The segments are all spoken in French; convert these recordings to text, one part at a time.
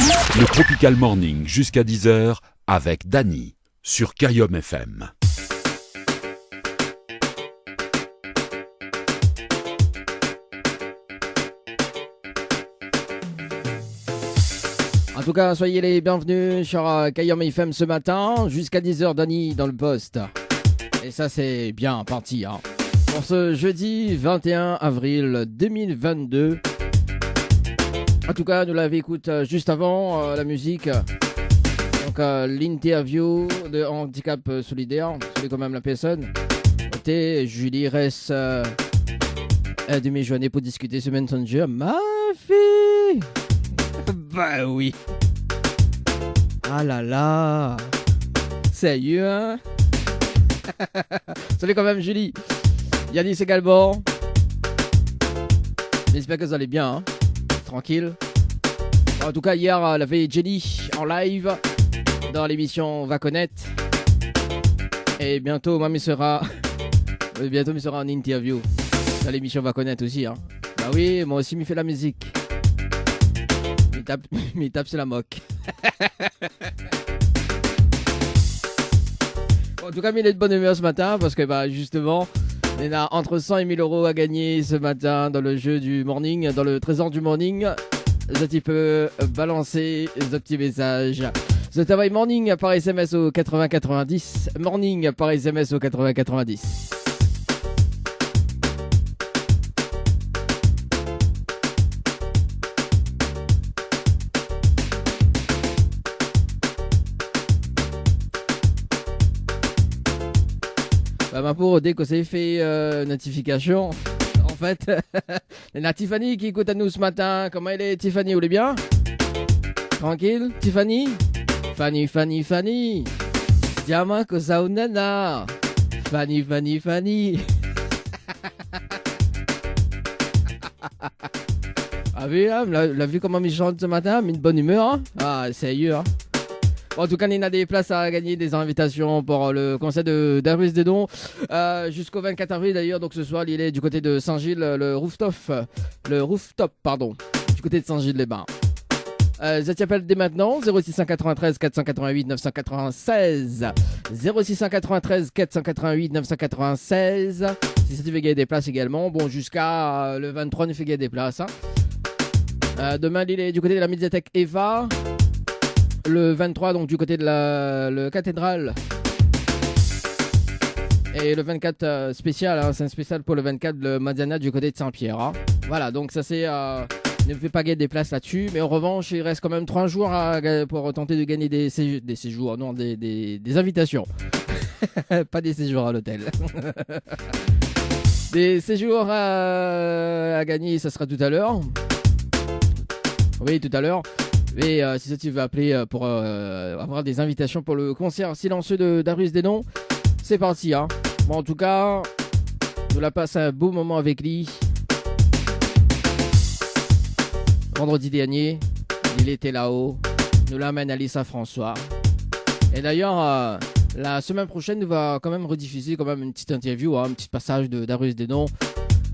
Le Tropical Morning jusqu'à 10h avec Dany sur Kayom FM. En tout cas, soyez les bienvenus sur Kayom FM ce matin, jusqu'à 10h, Dany dans le poste. Et ça, c'est bien parti. Hein. Pour ce jeudi 21 avril 2022. En tout cas, nous l'avons écouté juste avant la musique. Donc, l'interview de Handicap Solidaire. C'est quand même la personne. Et Julie reste demi-journée pour discuter sur Messenger. Ma fille! Bah oui. Ah là là. Sérieux, hein? Salut quand même, Julie. Yannis également. J'espère que vous allez bien, hein? Tranquille. En tout cas, hier, elle avait Jenny en live dans l'émission On va connaître. Et bientôt, moi, il sera en interview dans l'émission On va connaître aussi, hein? Bah oui, moi aussi, il fait la musique. Il tape sur la moque. En tout cas, il est de bonne humeur ce matin parce que justement, il a entre 100 et 1000 euros à gagner ce matin dans le jeu du morning, dans le trésor du morning. Tu peux balancer des petits messages. The Travail Morning par SMS au 8090. Morning par SMS au 8090. Ma pauvre, dès que c'est fait notification, en fait, il y a Tiffany qui écoute à nous ce matin. Comment elle est, Tiffany? Vous allez bien? Tranquille, Tiffany? Fanny. Diamant que ça ou nana. Fanny. Ah oui, hein, l'a vu comment il chante ce matin, mais une bonne humeur. Hein? Ah, sérieux, hein? En tout cas, il y a des places à gagner, des invitations pour le concert de Darius Dedon jusqu'au 24 avril d'ailleurs. Donc ce soir, il est du côté de Saint-Gilles, le rooftop, du côté de Saint-Gilles-les-Bains. Je t'appelle dès maintenant, 0693 488 996. 0693 488 996. Si ça te fait gagner des places également. Bon, jusqu'à le 23, il fait gagner des places. Hein. Demain, il est du côté de la médiathèque Eva. Le 23, donc du côté de la cathédrale. Et le 24 spécial, hein, c'est un spécial pour le 24, le Madiana du côté de Saint-Pierre. Hein. Voilà, donc ça c'est... ne fait pas gagner des places là-dessus. Mais en revanche, il reste quand même 3 jours pour tenter de gagner des séjours. Non, des invitations. Pas des séjours à l'hôtel. Des séjours à gagner, ça sera tout à l'heure. Oui, tout à l'heure. Et si ça tu veux appeler pour avoir des invitations pour le concert silencieux de Darius Dedon, c'est parti. Hein. Bon, en tout cas, nous la passe un beau moment avec lui. Vendredi dernier, il était là-haut. Nous l'amène à Saint-François. Et d'ailleurs, la semaine prochaine, nous va quand même rediffuser quand même une petite interview, hein, un petit passage de Darius Dedon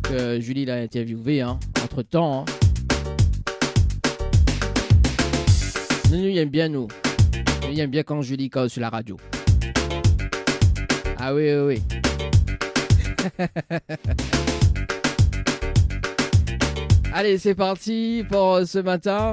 que Julie l'a interviewé entre temps. Hein. Nous, il aime bien nous. Il aime bien quand Julie cause sur la radio. Ah oui. Allez, c'est parti pour ce matin.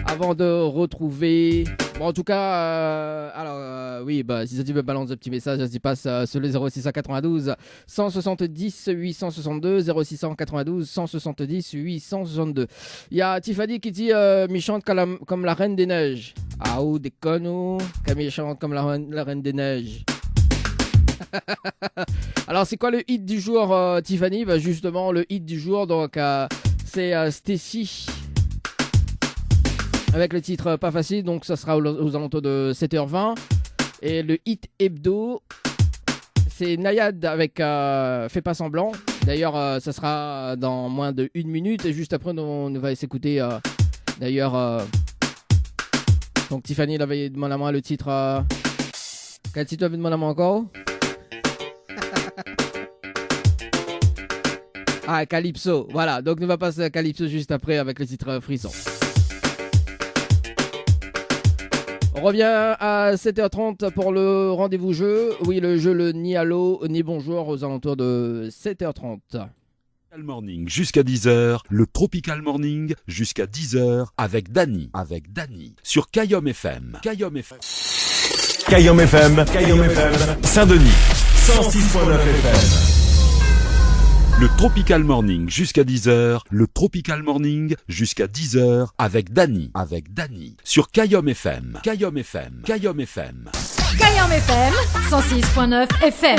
Avant de retrouver... Bon, en tout cas, oui, si ça tu veux balancer un petit message, ça s'y passe sur le 0692 170 862 0692 170 862. Il y a Tiffany qui dit « chante comme la Reine des Neiges ». Ah ou des conneaux, comme chante comme la Reine des Neiges. Alors, c'est quoi le hit du jour, Tiffany? Justement, le hit du jour, donc, c'est Stacy. Avec le titre Pas Facile, donc ça sera aux alentours de 7h20. Et le hit hebdo, c'est Nayad avec Fais pas semblant. D'ailleurs, ça sera dans moins de 1 minute. Et juste après, on va s'écouter. D'ailleurs, donc Tiffany avait demandé à moi le titre. Quel titre avait demandé à moi encore? Ah, Calypso. Voilà, donc nous va passer à Calypso juste après avec le titre Frisson. On revient à 7h30 pour le rendez-vous jeu. Oui, le jeu, le ni allô, ni bonjour aux alentours de 7h30. Tropical Morning jusqu'à 10h, le Tropical Morning jusqu'à 10h avec Dany. Sur Kayom FM. Kayom FM. Kayom FM, Saint-Denis, 106.9 FM. Le Tropical Morning jusqu'à 10h, le Tropical Morning jusqu'à 10h avec Dany. Sur Kayom FM. Kayom FM 106.9 FM.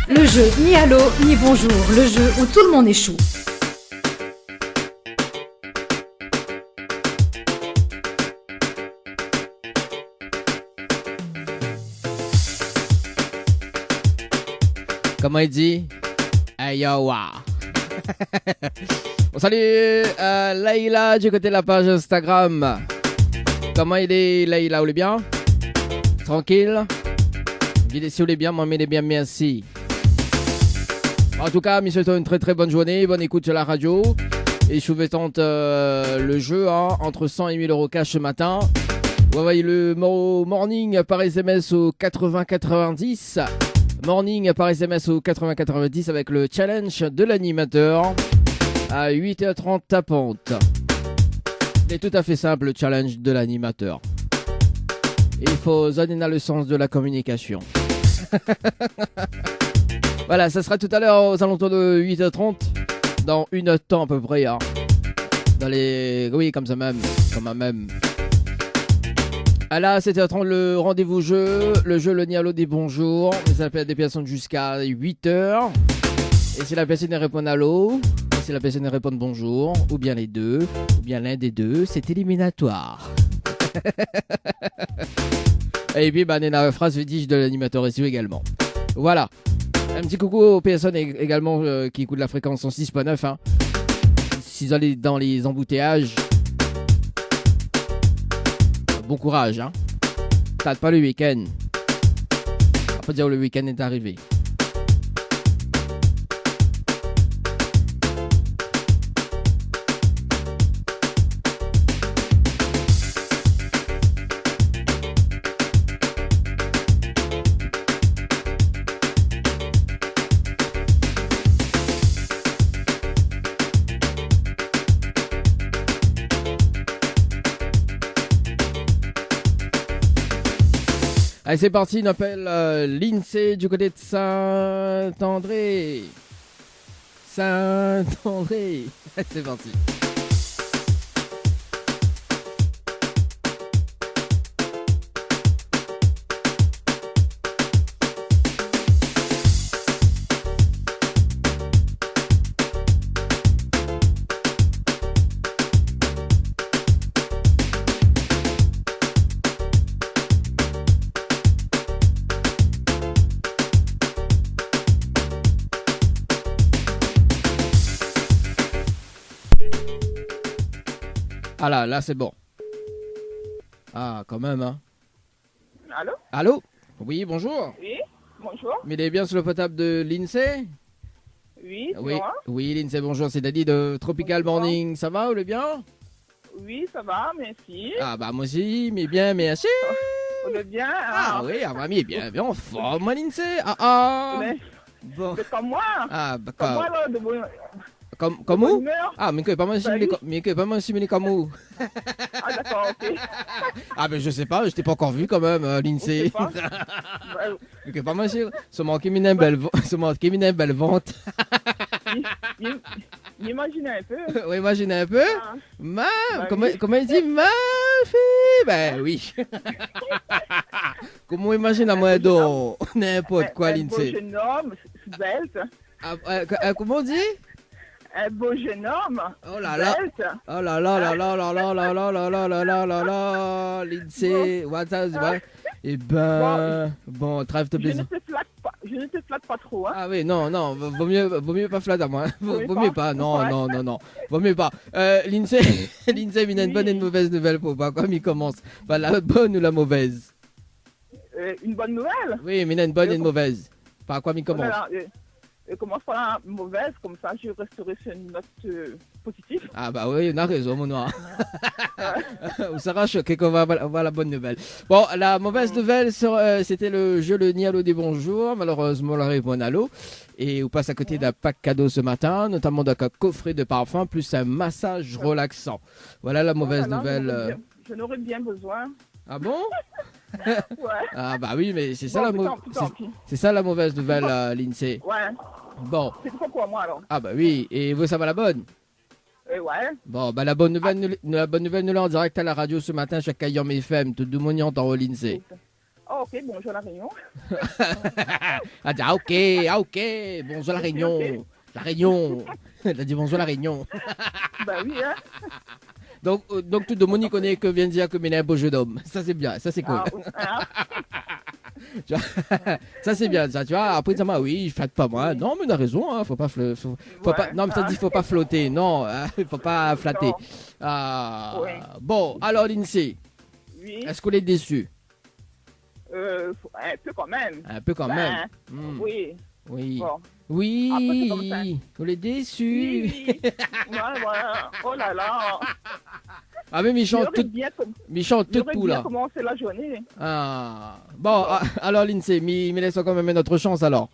Le jeu ni allô ni bonjour, le jeu où tout le monde échoue. Comment il dit? Hey yo, wow. On salue Laïla du côté de la page Instagram. Comment il est, Laïla? Vous êtes bien? Tranquille? Dites si vous êtes bien, moi, mais bien, merci. En tout cas, monsieur, une très très bonne journée, bonne écoute sur la radio. Et je vous tente le jeu entre 100 et 1000 euros cash ce matin. Vous envoyez le morning par SMS au 8090. Morning par SMS au 8090 avec le challenge de l'animateur à 8h30 tapante. C'est tout à fait simple, le challenge de l'animateur. Il faut donner le sens de la communication. Voilà, ça sera tout à l'heure aux alentours de 8h30. Dans une heure de temps à peu près. Dans les... Oui, comme ça même. À la 7h30, le rendez-vous jeu. Le jeu, le Nialo des bonjours. Ça appelle des personnes jusqu'à 8h. Et si la personne répond allô, et si la personne répond bonjour, ou bien les deux, ou bien l'un des deux, c'est éliminatoire. Et puis, il y a la phrase fétiche de l'animateur SEO également. Voilà. Un petit coucou aux personnes également qui écoutent la fréquence 106.9. S'ils allaient dans les embouteillages, bon courage. Tâte pas le week-end. On peut dire que le week-end est arrivé. Allez, c'est parti, on appelle l'INSEE du côté de Saint-André. C'est parti. Ah là c'est bon. Ah, quand même, Allô? Allô? Oui, bonjour. Oui, bonjour. Mais il est bien sur le potable de l'INSEE? Oui, c'est Oui, moi. oui, l'INSEE, bonjour, c'est Dany de Tropical Bonjour. Morning. Ça va, vous allez bien? Oui, ça va, merci. Ah bah moi aussi, mais bien, merci. Vous allez bien? Ah oui, ah mamie, bien en forme, moi l'INSEE. Ah. Mais, Bon. c'est comme moi. Ah, bah Comme moi, là, de bonne comme où? humeur. Ah, mais que pas moi simulé comme où? Ah, d'accord, ok. Ah, ben je sais pas, je t'ai pas encore vu quand même, l'INSEE. Je sais pas. Mais que pas moi sûr, ça manquait une belle vente. Imaginez un peu. Oui, imaginez un peu. Ah, Comment il dit ma fille? Ben oui. Comment imagine à moi donc n'importe quoi, un beau l'INSEE? jeune homme, svelte. Comment on dit? Un beau jeune homme, Oh là là. svelte. Oh là là là là là là là là là là là là là là, l'INSEE, ouais. Eh ben, bon, trêve de Je ne plaisir. te flatte pas trop, hein. Ah oui, non, vaut mieux pas flatter à moi. Vaut Vaut mieux pas. pas, non, vaut mieux pas. L'INSEE, il y a une bonne et une mauvaise nouvelle pour pas comme il commence. Bah, la bonne ou la mauvaise? Une bonne nouvelle. Oui, mais il y a une bonne et une mauvaise. Par quoi il commence? Voilà, commence par la mauvaise, comme ça je resterai sur une note positive. Ah bah oui, on a raison, mon noir. On sera choqué qu'on va avoir la bonne nouvelle. Bon, la mauvaise nouvelle, c'était le jeu Le Nialo des bonjours. Malheureusement, la réponse à l'eau. Et on passe à côté d'un pack cadeau ce matin, notamment d'un coffret de parfum, plus un massage relaxant. Voilà la mauvaise nouvelle. Je n'aurais bien besoin. Ah bon? Ouais. Ah bah oui, mais c'est ça, Bon, c'est ça la mauvaise nouvelle, Lindsay. Ouais. Bon. C'est pas pour moi alors. Ah bah oui, et vous, ça va la bonne? Ouais. Bon, bah la bonne nouvelle, nous l'a en direct à la radio ce matin chez Kayom FM, tout le monde y entend Lindsay. Oh, ok, bonjour la Réunion. Ah ok, bonjour la Réunion. Ok. La Réunion. Elle a dit bonjour la Réunion. Bah oui, hein. Donc tout le monde y connaît que vient de dire que Méné est un beau jeu d'homme. Ça c'est bien, ça c'est cool. Tu vois, ça c'est bien, ça, tu vois. Après ça m'a oui, flatte pas moi. Non, mais on a raison, hein, faut pas non, mais ça dit faut pas flotter. Non, faut pas flatter. Non. Ah. Ouais. Bon, alors Lindsay, Oui. est-ce qu'on est déçu? Un peu quand même. Un peu quand même. Oui. Oui. Bon. Après, c'est comme ça. Oui, on est déçu. Oui. Voilà. Oh là là. Ah mais Michel, J'aurais bien, tout j'aurais tout bien là. commencé la journée. Ah. Bon, alors Lindsay, mais laisse quand même notre chance alors.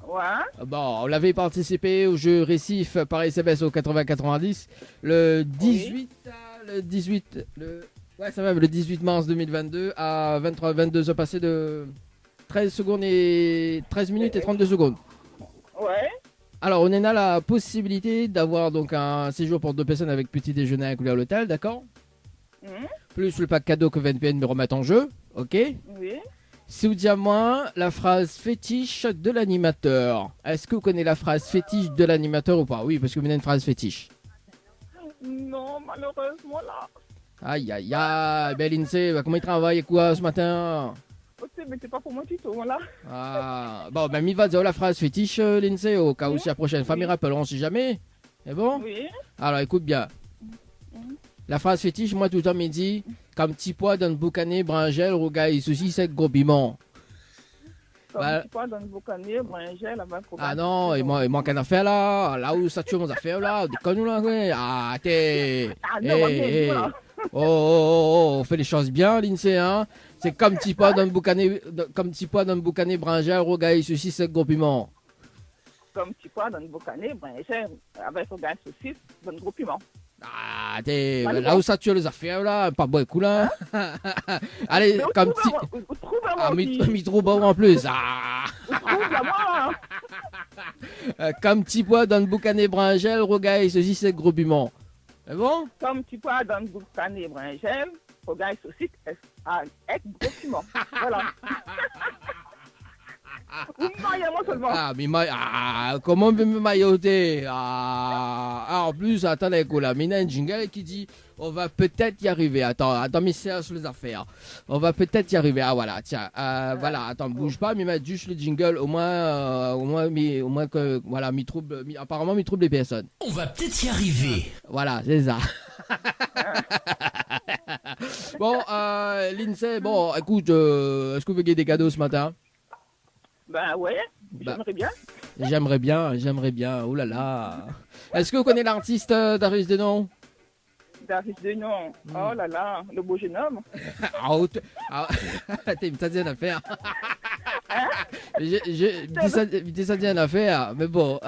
Ouais. Bon, on l'avait participé au jeu Récif par SMS au 80-90 le 18, le 18 mars 2022 à 22h passées de 13 secondes et 13 minutes et 32 secondes. Ouais. Alors, on a la possibilité d'avoir donc un séjour pour 2 personnes avec petit déjeuner inclus à l'hôtel, d'accord? Plus le pack cadeau que VNPN me remet en jeu, ok? Oui. Si vous dites à moi la phrase fétiche de l'animateur, est-ce que vous connaissez la phrase fétiche de l'animateur ou pas? Oui, parce que vous avez une phrase fétiche. Non, malheureusement là. Aïe aïe aïe, belle Lindsay, comment il travaille quoi ce matin? Ok, mais c'est pas pour moi du tout, là. Ah, bon, ben, il va dire la phrase fétiche, Lindsay, au cas où si la prochaine fois, il rappelleront si jamais. C'est bon? Oui. Alors, écoute bien. La phrase fétiche, moi, tout le temps, me dit, comme petit pois dans le boucané, bringel, rougail, ceci, c'est gros piment. Comme Bah, tu parles dans le boucanier, bringel, avec ah non, il manque une affaire là. Là où ça tue mon affaire là, déconne-nous là, ouais. Ah, t'es. Ah non, voilà. On fait les choses bien, Lindsay, hein. C'est comme petit pois dans le boucané, bringel, rougail, ceci, c'est gros piment. Comme tu parles dans le boucané, bringel, avec regarde saucisse, dans le gros piment. Ah, t'es. Là où ça tue les affaires là, pas beaucoup là. Allez, Mais comme petit. Ah, mi trop bon en plus. Ah. Comme petit pois dans le boucané, bringel, rougail, ceci, c'est gros piment. C'est bon? Comme tu parles dans le boucané, bringel, regarde saucisse, avec gros piment. Voilà. Moi seulement. Ah, mais comment me mailloter? En plus, attendez, là, il y a un jingle qui dit on va peut-être y arriver. Attends, mais c'est sur les affaires. On va peut-être y arriver. Ah, voilà, tiens, voilà, attends, bouge pas, mais mets juste le jingle, au moins que, voilà, apparemment, il trouble les personnes. On va peut-être y arriver. Voilà, c'est ça. Bon, Lindsay, bon, écoute, est-ce que vous voulez des cadeaux ce matin? Ben ouais, j'aimerais bien. J'aimerais bien. Oh là là. Est-ce que vous connaissez l'artiste Darius Denon? Darius Denon. Oh là là, le beau jeune homme. T'es une tadienne affaire. Je dis ça une affaire, mais bon.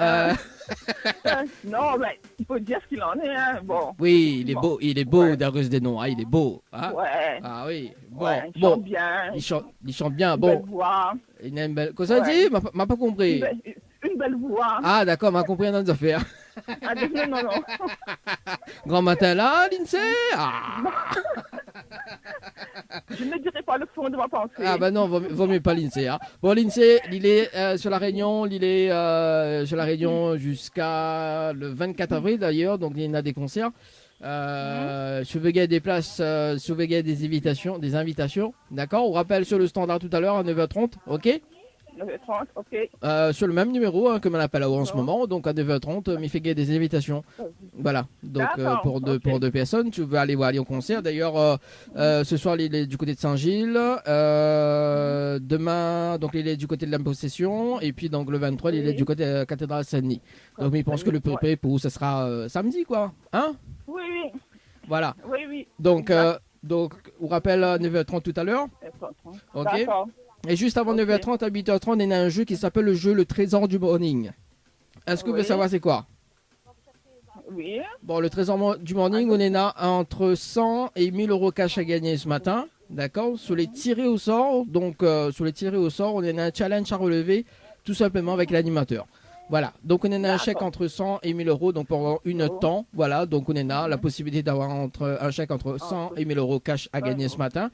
Non, mais il faut dire ce qu'il en est, hein. Bon. Oui, il est beau, Ouais. Darius Denon. Ah, il est beau. Hein? Ouais. Ah oui. Bon, Ouais, il bon. chante bien. Il chante bien. Une Bon. belle voix. Il a une belle. Qu'est-ce que ça Ouais. dit? M'a pas compris. Une belle voix. Ah, d'accord, m'a compris dans nos affaires. Ah, non. Grand matin là, Lindsay? Ah. Je ne dirai pas le fond de ma pensée. Ah bah non, vaut mieux pas Lindsay. Hein. Bon, Lindsay, il est sur la Réunion, jusqu'à le 24 avril d'ailleurs, donc il y en a des concerts. Je veux gagner des places, je veux gagner des invitations, d'accord? On rappelle sur le standard tout à l'heure à 9h30, ok? 9h30, ok. Sur le même numéro hein, que m'en appelle en ce D'accord. moment, donc à 9h30, m'y fait gagner des invitations. Voilà, donc D'accord, pour ok. deux personnes, tu veux aller voir aller au concert. D'ailleurs, ce soir, il est du côté de Saint-Gilles. Demain, donc il est du côté de la Possession. Et puis, donc le 23, il est Oui. du côté de la cathédrale Saint-Denis. Donc, il pense que le Ouais. prépé pour ça sera samedi, quoi. Hein? Oui, oui, Voilà. oui, oui. Donc, on rappelle à 9h30 tout à l'heure. 9h30. Ok. D'accord. Et juste avant Ok. 9h30, à 8h30, on a un jeu qui s'appelle le jeu Le Trésor du Morning. Est-ce que vous Oui. voulez savoir c'est quoi? Oui, Bon, le trésor du morning, on est là entre 100 et 1000 euros cash à gagner ce matin. D'accord? Sur les tirés au sort, donc sur les tirés au sort, on a un challenge à relever tout simplement avec l'animateur. Voilà, donc on a un D'accord. chèque entre 100 et 1000 euros, donc pendant une Oh. temps. Voilà, donc on est là, la possibilité d'avoir un chèque entre 100 et 1000 euros cash à gagner ce matin.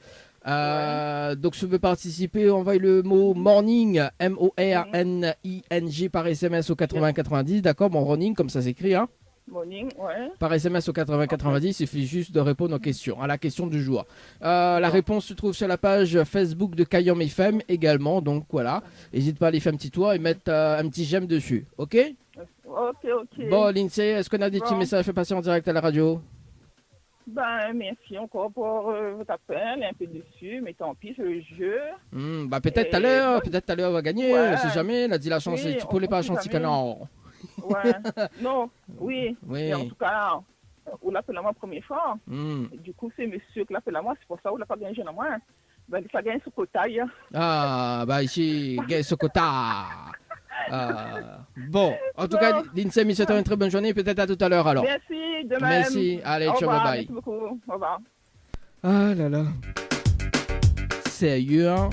Donc si vous voulez participer, envoyez le mot morning, M-O-R-N-I-N-G par SMS au 80-90. D'accord, bon, morning, comme ça s'écrit, hein. morning, ouais. Par SMS au 80-90, il suffit juste de répondre aux questions, à la question du jour. La réponse se trouve sur la page Facebook de Kayom FM également, donc voilà. N'hésite pas à aller faire un petit tour et mettre un petit j'aime dessus, ok? Ok, ok. Bon, Lindsay, est-ce qu'on a des petits Bon. messages à faire passer en direct à la radio? Ben, merci encore pour votre appel, un peu dessus, mais tant pis, c'est le jeu. Bah peut-être tout à l'heure, on va gagner, Ouais. on sait jamais, elle a dit la chance, Oui, tu peux les on pas sait chanter jamais. canard. Ouais. Non, oui. Oui. Et en tout cas, on l'appelle à moi la première fois. Hmm. Et du coup, c'est monsieur qui l'appelle à moi, c'est pour ça qu'on l'a pas gagné à moi. Ben, il a gagné ce quota. Ah, bah ici, Gay Sokota. Bon, en tout cas, Lindsay, je une très bonne journée, peut-être à tout à l'heure alors. Merci, de même. Merci, allez, Au ciao, revoir, bye bye. merci beaucoup. Au revoir. Ah là là. Sérieux, hein?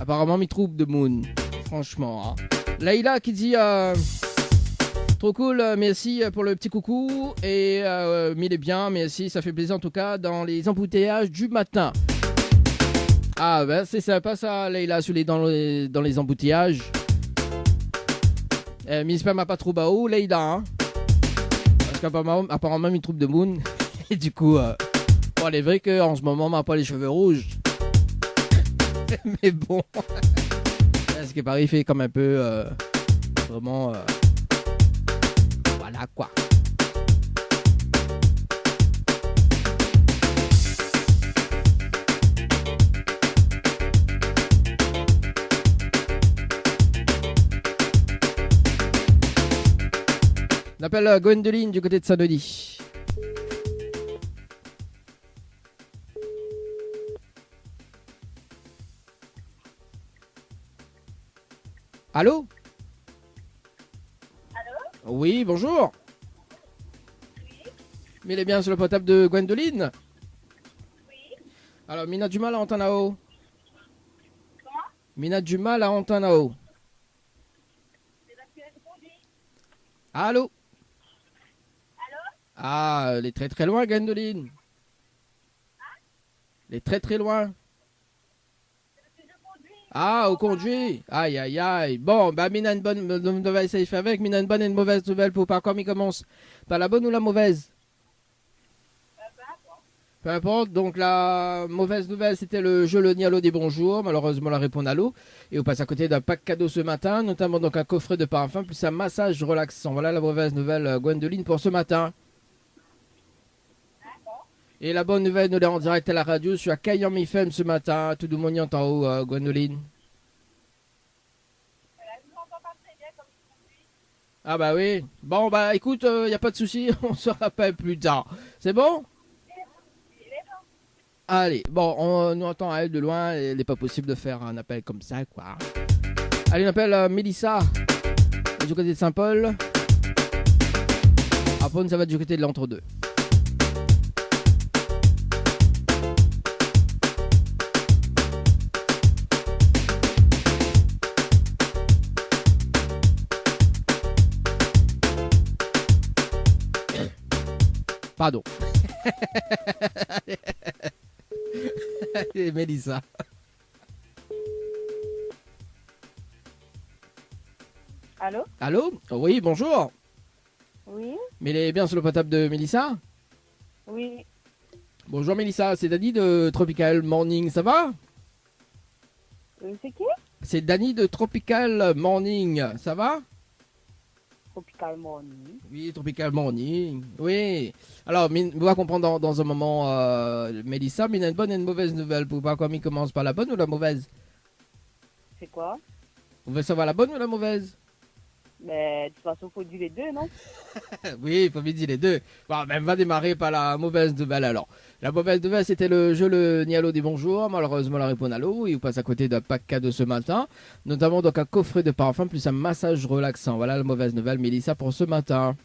Apparemment, il trouve de Moon. Franchement, hein. Laïla qui dit trop cool, merci pour le petit coucou. Et mille est bien, merci, ça fait plaisir en tout cas dans les embouteillages du matin. Ah, ben c'est sympa ça, Laïla, dans les embouteillages. Miss Pam m'a pas trop baou, Laïla, hein? Parce qu'apparemment, il trouve de Moon. Et du coup, bon, il est vrai qu'en ce moment, on n'a pas les cheveux rouges. Mais bon. Ce qui est pareil, il fait comme un peu. Vraiment. Voilà quoi. On appelle Gwendoline du côté de Saint-Denis. Allô? Allô? Oui, bonjour. Oui. Mais il est bien sur le portable de Gwendoline? Oui. Alors, Mina du mal à Antanao. Comment? Mina du mal à Antanao. Allô? Allô? Ah, elle est très très loin, Gwendoline. Elle est très très loin. Ah, au conduit. Aïe, aïe, aïe. Bon, bah, Mina, une bonne nouvelle, ça y fait avec. Mina, une bonne et une mauvaise nouvelle pour par quoi il commence? Par la bonne ou la mauvaise? Peu importe. Donc, la mauvaise nouvelle, c'était le jeu Le Nialo des bonjours. Malheureusement, la réponse à l'eau. Et on passe à côté d'un pack cadeau ce matin, notamment donc un coffret de parfum plus un massage relaxant. Voilà la mauvaise nouvelle, Gwendoline, pour ce matin. Et la bonne nouvelle, nous l'avons en direct à la radio sur Kayom FM ce matin. Tout le monde y entend haut, Gwendoline. Ah bah oui. Bon bah écoute, y a pas de souci, on se rappelle plus tard. C'est bon? Allez, bon, on nous entend à elle de loin. Il n'est pas possible de faire un appel comme ça, quoi. Allez, on appelle Mélissa du côté de Saint-Paul. Après, ça va du côté de l'entre-deux. Pardon. Allez, Mélissa. Allô? Allô? Oui, bonjour. Oui? Mais elle est bien sur le portable de Mélissa? Oui. Bonjour Mélissa, c'est Dani de Tropical Morning, ça va? C'est qui? C'est Dany de Tropical Morning, ça va? Tropical Morning. Oui, Tropical Morning, oui. Alors, on va comprendre dans un moment, Mélissa, mais il y a une bonne et une mauvaise nouvelle. Pour voir comment il commence par la bonne ou la mauvaise? C'est quoi? Vous voulez savoir la bonne ou la mauvaise? Mais de toute façon, faut dire les deux, non? Oui, il faut bien dire les deux. Bon, ben, on va démarrer par la mauvaise nouvelle alors. La mauvaise nouvelle, c'était le jeu le Nialo des bonjours. Malheureusement, la réponse à l'eau. Il passe à côté d'un pack cadeau ce matin. Notamment donc un coffret de parfum plus un massage relaxant. Voilà la mauvaise nouvelle, Mélissa, pour ce matin.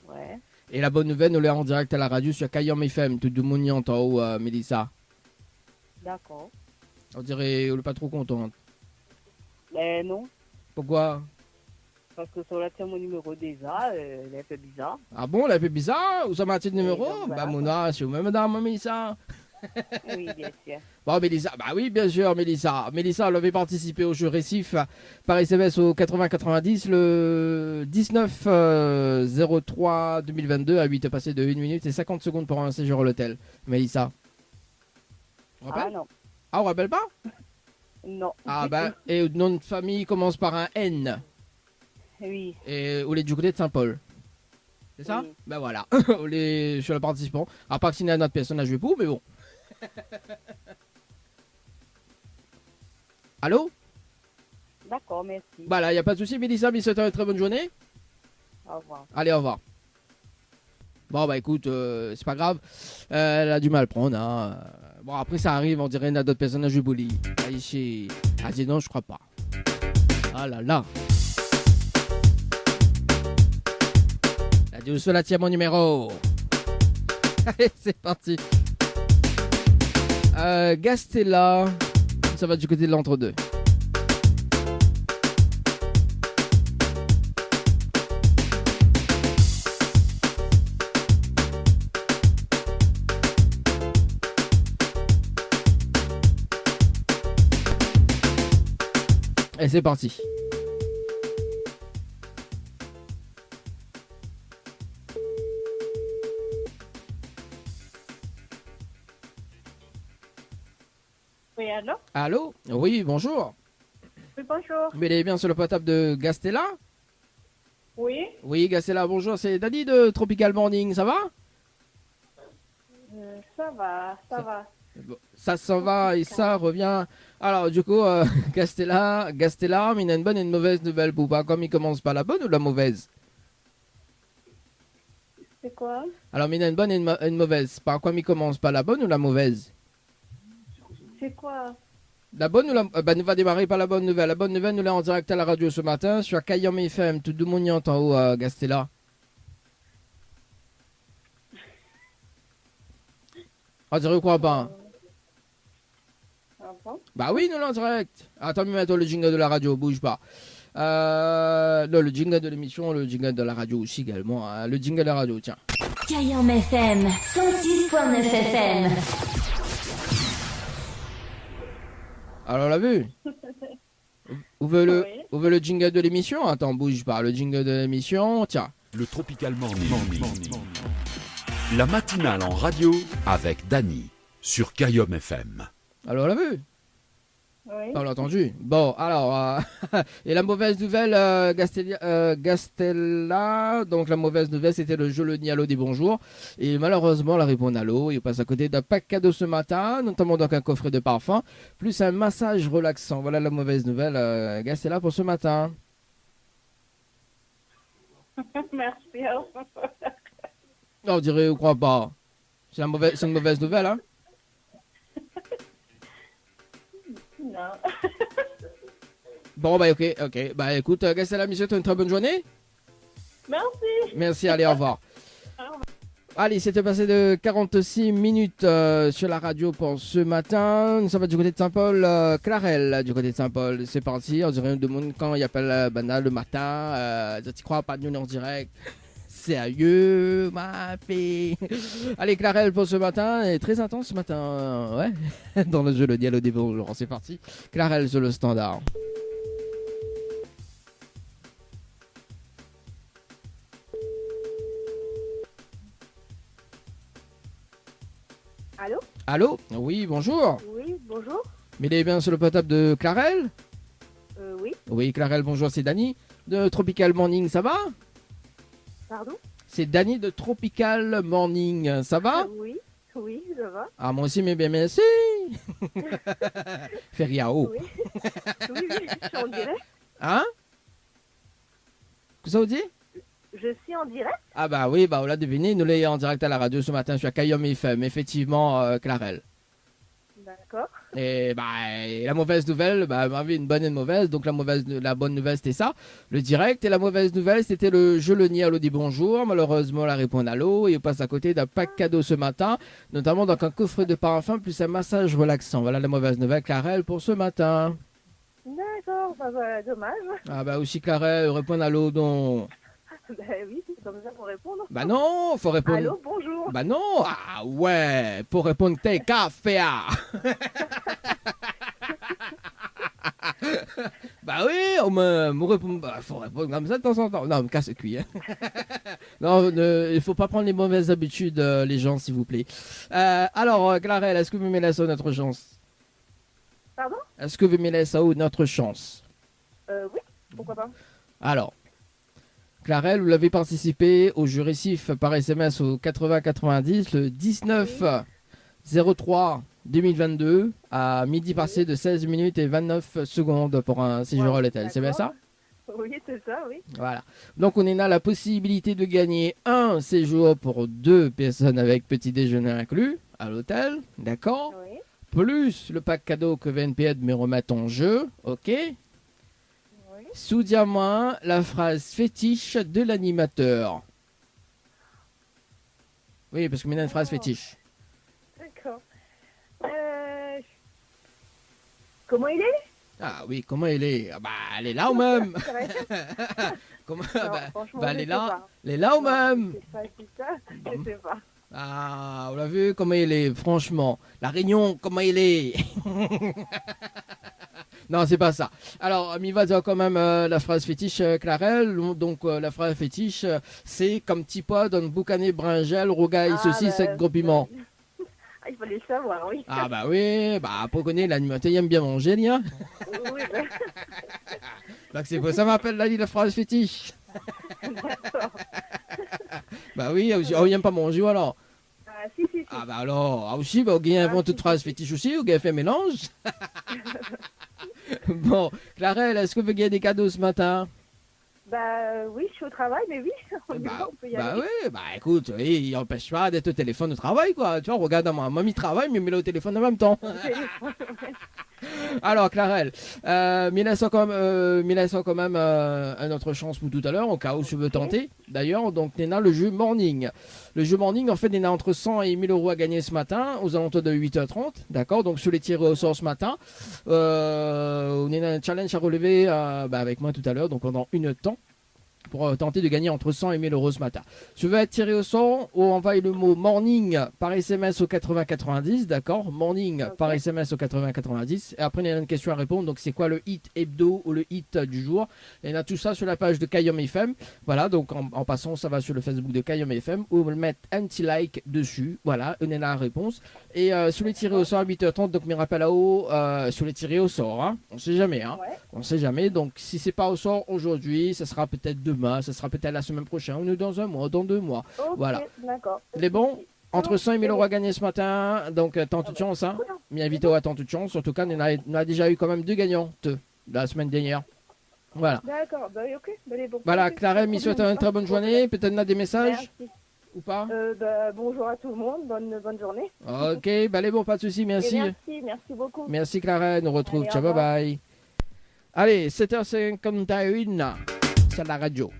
Ouais. Et la bonne nouvelle, nous l'est en direct à la radio sur Kayom FM. Tout le monde y entend, Mélissa. D'accord. On dirait, on n'est pas trop contente. Mais non, Pourquoi? parce que sur là, c'est mon numéro déjà, il est un peu bizarre. Ah bon, elle est un peu bizarre? Où ça m'a-t-il le numéro? donc, voilà. Bah, Mouna, c'est vous-même, madame, Mélissa. Oui, bien sûr. Bon, Mélissa, bah oui, bien sûr, Mélissa. Mélissa, elle avait participé au jeu Récif par SMS au 80-90 le 19-03-2022 à 8 passé de 1 minute et 50 secondes pour un séjour à l'hôtel. Mélissa. On Ah rappelle? non, Ah, on rappelle pas? non. Ah, bah, et le nom de famille commence par un N. Oui, Et on est du côté de Saint-Paul. C'est ça? Oui. Ben voilà, on est sur le participant. À part que s'il y a notre personne à jouer pour, mais bon. Allô? d'accord, merci. Bah là, il n'y a pas de souci, Mélissa, mais souhaite une très bonne journée. Au revoir. Allez, au revoir. Bon, bah écoute, c'est pas grave. Elle a du mal à prendre. Hein. Bon, après, ça arrive, on dirait qu'il y a d'autres personnes à jouer bully. Ici. Ah, sinon, je crois pas. Ah là là. La Dieu la tient mon numéro. Allez, c'est parti. Gastella. Ça va du côté de l'entre-deux. Et c'est parti. Oui, allô? Allô? Oui, bonjour. Oui, bonjour. Vous êtes bien sur le portable de Gastella? Oui, Oui, Gastella, bonjour. C'est Dany de Tropical Morning, ça va? ça va, ça va. Bon, ça s'en va et ça revient. Alors, du coup, Gastella, mais il y a une bonne et une mauvaise nouvelle pour pas. Comme il commence par la bonne ou la mauvaise? C'est quoi? Alors, mais il y a une bonne et une mauvaise. Par quoi il commence par la bonne ou la mauvaise? C'est quoi? La bonne ou la... bah, nous va démarrer par la bonne nouvelle. La bonne nouvelle, nous l'avons en direct à la radio ce matin sur Kayom FM. Tout le monde y entend en haut, Gastella. On dirait quoi pas? Ah bon? Bah oui, nous l'avons en direct. Attends, mais mettons le jingle de la radio, bouge pas. Non, le jingle de l'émission, le jingle de la radio aussi également. Hein. Le jingle de la radio, tiens. Kayom FM 106.9 FM. Alors, on l'a vu? Où veut le, Oui. où veut le jingle de l'émission? Attends, bouge pas. Le jingle de l'émission, tiens. Le Tropical Morning. La matinale en radio avec Dany sur Kayom FM. Alors, on l'a vu? Oui. On l'a entendu. Bon, alors, et la mauvaise nouvelle, Gastella, donc la mauvaise nouvelle, c'était le jeu le Nialo des bonjours. Et malheureusement, la réponse à l'eau, il passe à côté d'un pack cadeau ce matin, notamment donc un coffret de parfum, plus un massage relaxant. Voilà la mauvaise nouvelle, Gastella, pour ce matin. Merci. Non, on dirait, on croit pas. C'est une mauvaise nouvelle, hein? Non. Bon, bah, ok. Bah, écoute, Gastella, monsieur, tu as une très bonne journée. Merci. Merci, allez, au revoir. Allez, c'était passé de 46 minutes sur la radio pour ce matin. Nous sommes du côté de Saint-Paul, Clarel, du côté de Saint-Paul. C'est parti, on dirait de monde quand il appelle Bana le matin. Tu crois pas de nous en direct? Sérieux, ma fille. Allez, Clarel pour ce matin, est très intense ce matin, ouais. Dans le jeu, le dialogue des bonjours, c'est parti. Clarel sur le standard. Allô? Allô? Oui, bonjour. Oui, bonjour. Mais il est bien sur le portable de Clarel? Oui. Oui, Clarel, bonjour, c'est Dany de Tropical Morning, ça va? Pardon? C'est Dany de Tropical Morning, ça va? Oui. Oui, ça va. Ah, moi aussi, mais bien, merci. Feriao. Oui. Oui, je suis en direct. Hein? Qu'est-ce que vous dites? Je suis en direct. Ah bah oui, bah on l'a deviné, nous l'ayons en direct à la radio ce matin sur Kayom FM, effectivement, Clarel. D'accord. Et bah la mauvaise nouvelle, bah on avait une bonne et une mauvaise, donc la bonne nouvelle c'était ça, le direct, et la mauvaise nouvelle c'était le jeu le nid allô dit bonjour, malheureusement la répond allô, et on passe à côté d'un pack cadeau ce matin, notamment donc un coffret de parfum plus un massage relaxant. Voilà la mauvaise nouvelle, Clarel, pour ce matin. D'accord, bah, dommage. Ah bah aussi Clarel, répond allô donc. Oui, c'est comme ça pour répondre. Bah non, faut répondre. Allô, bonjour. Bah non, ah ouais, pour répondre t'es café. Bah oui, on me répond, bah, faut répondre comme ça de temps en temps. Non, me casse le cul. Hein. Non, il faut pas prendre les mauvaises habitudes, les gens, s'il vous plaît. Alors, Clarel, est-ce que vous me laissez notre chance? Pardon? Est-ce que vous me laissez notre chance? Oui, pourquoi pas. Alors, Clarel, vous l'avez participé au jeu récif par SMS au 80-90 le 19-03-2022 à midi passé de 16 minutes et 29 secondes pour un séjour à l'hôtel. C'est bien ça? Oui, c'est ça, oui. Voilà. Donc on a la possibilité de gagner un séjour pour 2 personnes avec petit déjeuner inclus à l'hôtel. D'accord? Oui. Plus le pack cadeau que VNP me remet en jeu. Ok? Sous diamant, la phrase fétiche de l'animateur. Oui, parce que maintenant une phrase fétiche. D'accord. Comment il est? Ah oui, comment elle est? Ah bah, elle est là ou même? Comment? Franchement, Bah, je elle est sais là. pas. Elle est là ou Non, même? c'est ça, je sais pas. Ah, on l'a vu comment elle est, franchement. La Réunion, comment elle est? Non, c'est pas ça. Alors, il va dire quand même la phrase fétiche, Clarel. Donc, la phrase fétiche, c'est comme petit pois dans le boucané bringel, rogaille, saucisse avec gros piment. Il fallait le savoir, oui. Ah bah oui, bah pour connaître l'animateur, il aime bien manger, Lia. Oui, Donc c'est pour ça qu'on m'appelle la phrase fétiche. d'accord. Bah oui, on n'aime pas manger alors. Si. Ah bah alors, aussi, bah, on invente toute phrase fétiche aussi, on fait mélange. Bon, Clarel, est-ce que vous gagnez des cadeaux ce matin? Bah oui, je suis au travail, mais oui, on peut y aller. Oui, bah écoute, il n'empêche pas d'être au téléphone au travail, quoi. Tu vois, regarde, ma mamie travaille, mais met au téléphone en même temps. Alors, Clarel, Mélissa quand même une autre chance pour tout à l'heure, au cas où je veux tenter. D'ailleurs, donc, Néna, le jeu Morning. Le jeu Morning, en fait, Néna entre 100 et 1000 euros à gagner ce matin, aux alentours de 8h30. D'accord? Donc, sur les tirés au sort ce matin, on a un challenge à relever avec moi tout à l'heure, donc pendant une temps, pour tenter de gagner entre 100 et 1000 euros ce matin. Je vais être tiré au sort, on envoie le mot morning par SMS au 80-90, d'accord? Morning par SMS au 80-90. Et après, il y a une question à répondre. Donc, c'est quoi le hit hebdo ou le hit du jour? Et on a tout ça sur la page de Kayom FM. Voilà, donc en passant, ça va sur le Facebook de Kayom FM où on va mettre un petit like dessus. Voilà, on est la réponse. Et sur les tirés au sort à 8h30, donc, me rappelle là-haut, sur les tirés au sort, hein? On sait jamais, hein? Ouais. On sait jamais. Donc, si c'est pas au sort aujourd'hui, ça sera peut-être demain, ça sera peut-être la semaine prochaine, ou dans un mois, dans 2 mois. Ok, Voilà. D'accord. Les bons, entre 100 et 1000 euros à gagner ce matin. Donc, tant toute chance, hein. Bien vite, à tant toute chance. En tout cas, on a déjà eu quand même 2 gagnantes la semaine dernière. Voilà. D'accord, bah ok. Bah, les bons. Voilà, Clarel, me souhaite une très bonne journée. Peut-être on a des messages Merci. ou pas? Bonjour à tout le monde, bonne journée. Ok, bah les bons, pas de soucis, merci. Et merci beaucoup. Merci Clarel, nous retrouve. Allez, Ciao, au bye revoir. bye. Allez, 7h51, c'est la radio.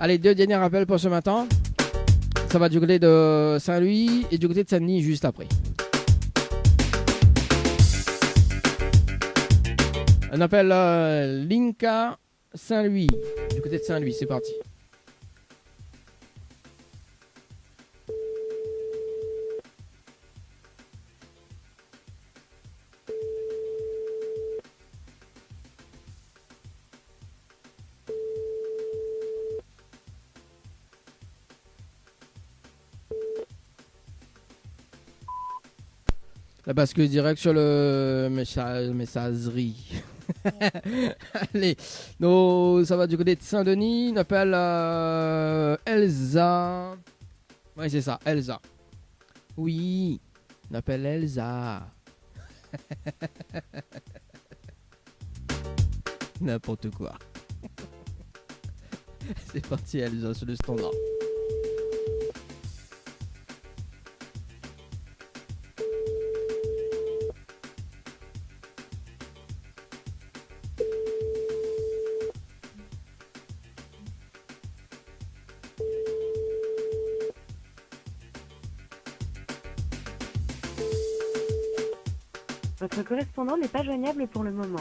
Allez, 2 derniers rappels pour ce matin. Ça va du côté de Saint-Louis et du côté de Saint-Denis juste après. On appelle Linka Saint-Louis. Du côté de Saint-Louis, c'est parti. La bascule direct sur le messagerie. Allez, ça va du côté de Saint-Denis. On appelle Elsa. Oui, c'est ça, Elsa. Oui, on appelle Elsa. N'importe quoi. C'est parti, Elsa, sur le standard. Votre correspondant n'est pas joignable pour le moment.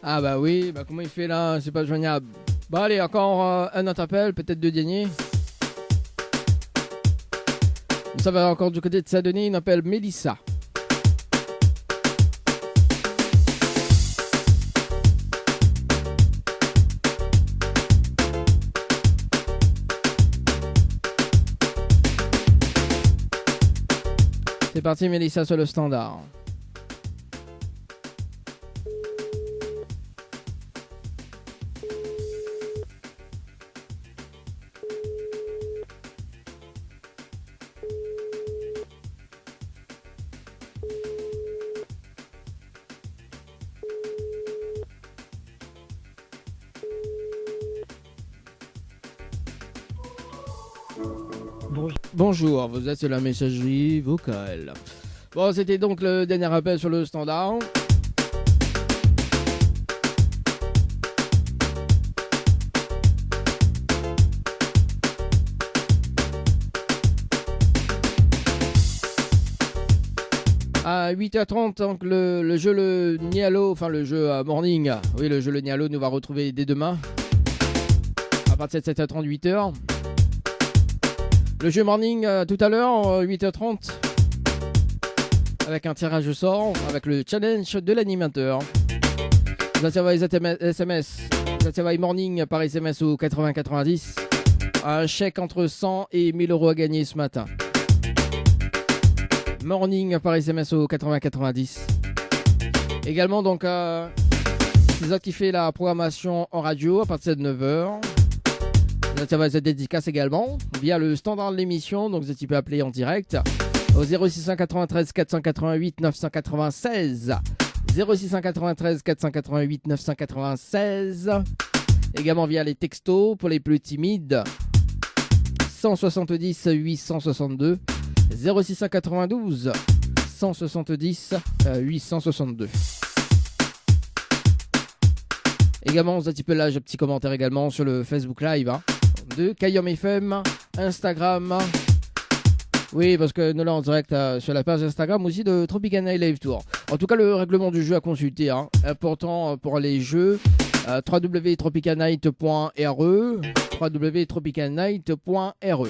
Ah bah oui, bah comment il fait là? C'est pas joignable. Bah allez, encore un autre appel, peut-être deux derniers. Ça va encore du côté de Saint-Denis, on appelle Mélissa. C'est parti Mélissa sur le standard. Bonjour, vous êtes sur la messagerie vocale. Bon, c'était donc le dernier appel sur le standard. À 8h30, donc le jeu le Nialo, enfin le jeu Morning, oui le jeu le Nialo nous va retrouver dès demain à partir de 7h30, 8h. Le jeu Morning tout à l'heure, 8h30, avec un tirage au sort, avec le challenge de l'animateur. Vous recevez les SMS, vous recevez Morning par SMS au 8090, un chèque entre 100 et 1000 euros à gagner ce matin. Morning par SMS au 8090. Également donc les autres qui fait la programmation en radio à partir de 9h. Ça va être dédicace également via le standard de l'émission, donc tu peux appeler en direct au 0693 488 996 0693 488 996. Également via les textos pour les plus timides 170 862 0692 170 862. Également, vous un petit peu là, j'ai un petit commentaire également sur le Facebook Live de Kayom FM, Instagram. Oui, parce que nous là en direct sur la page Instagram aussi de Tropicana Live Tour. En tout cas, le règlement du jeu à consulter, important pour les jeux. www.tropicanight.re www.tropicanight.re.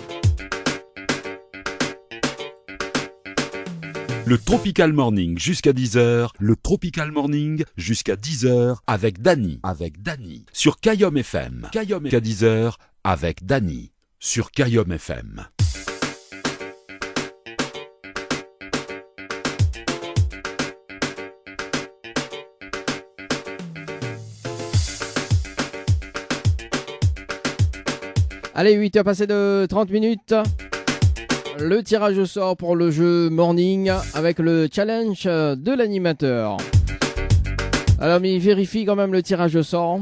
Le Tropical Morning jusqu'à 10h, le Tropical Morning jusqu'à 10h avec Dany. Sur Kayom FM. Kayom jusqu'à 10h avec Dany. Sur Kayom FM. Allez, 8h passées de 30 minutes. Le tirage au sort pour le jeu Morning avec le challenge de l'animateur. Alors, mais il vérifie quand même le tirage au sort.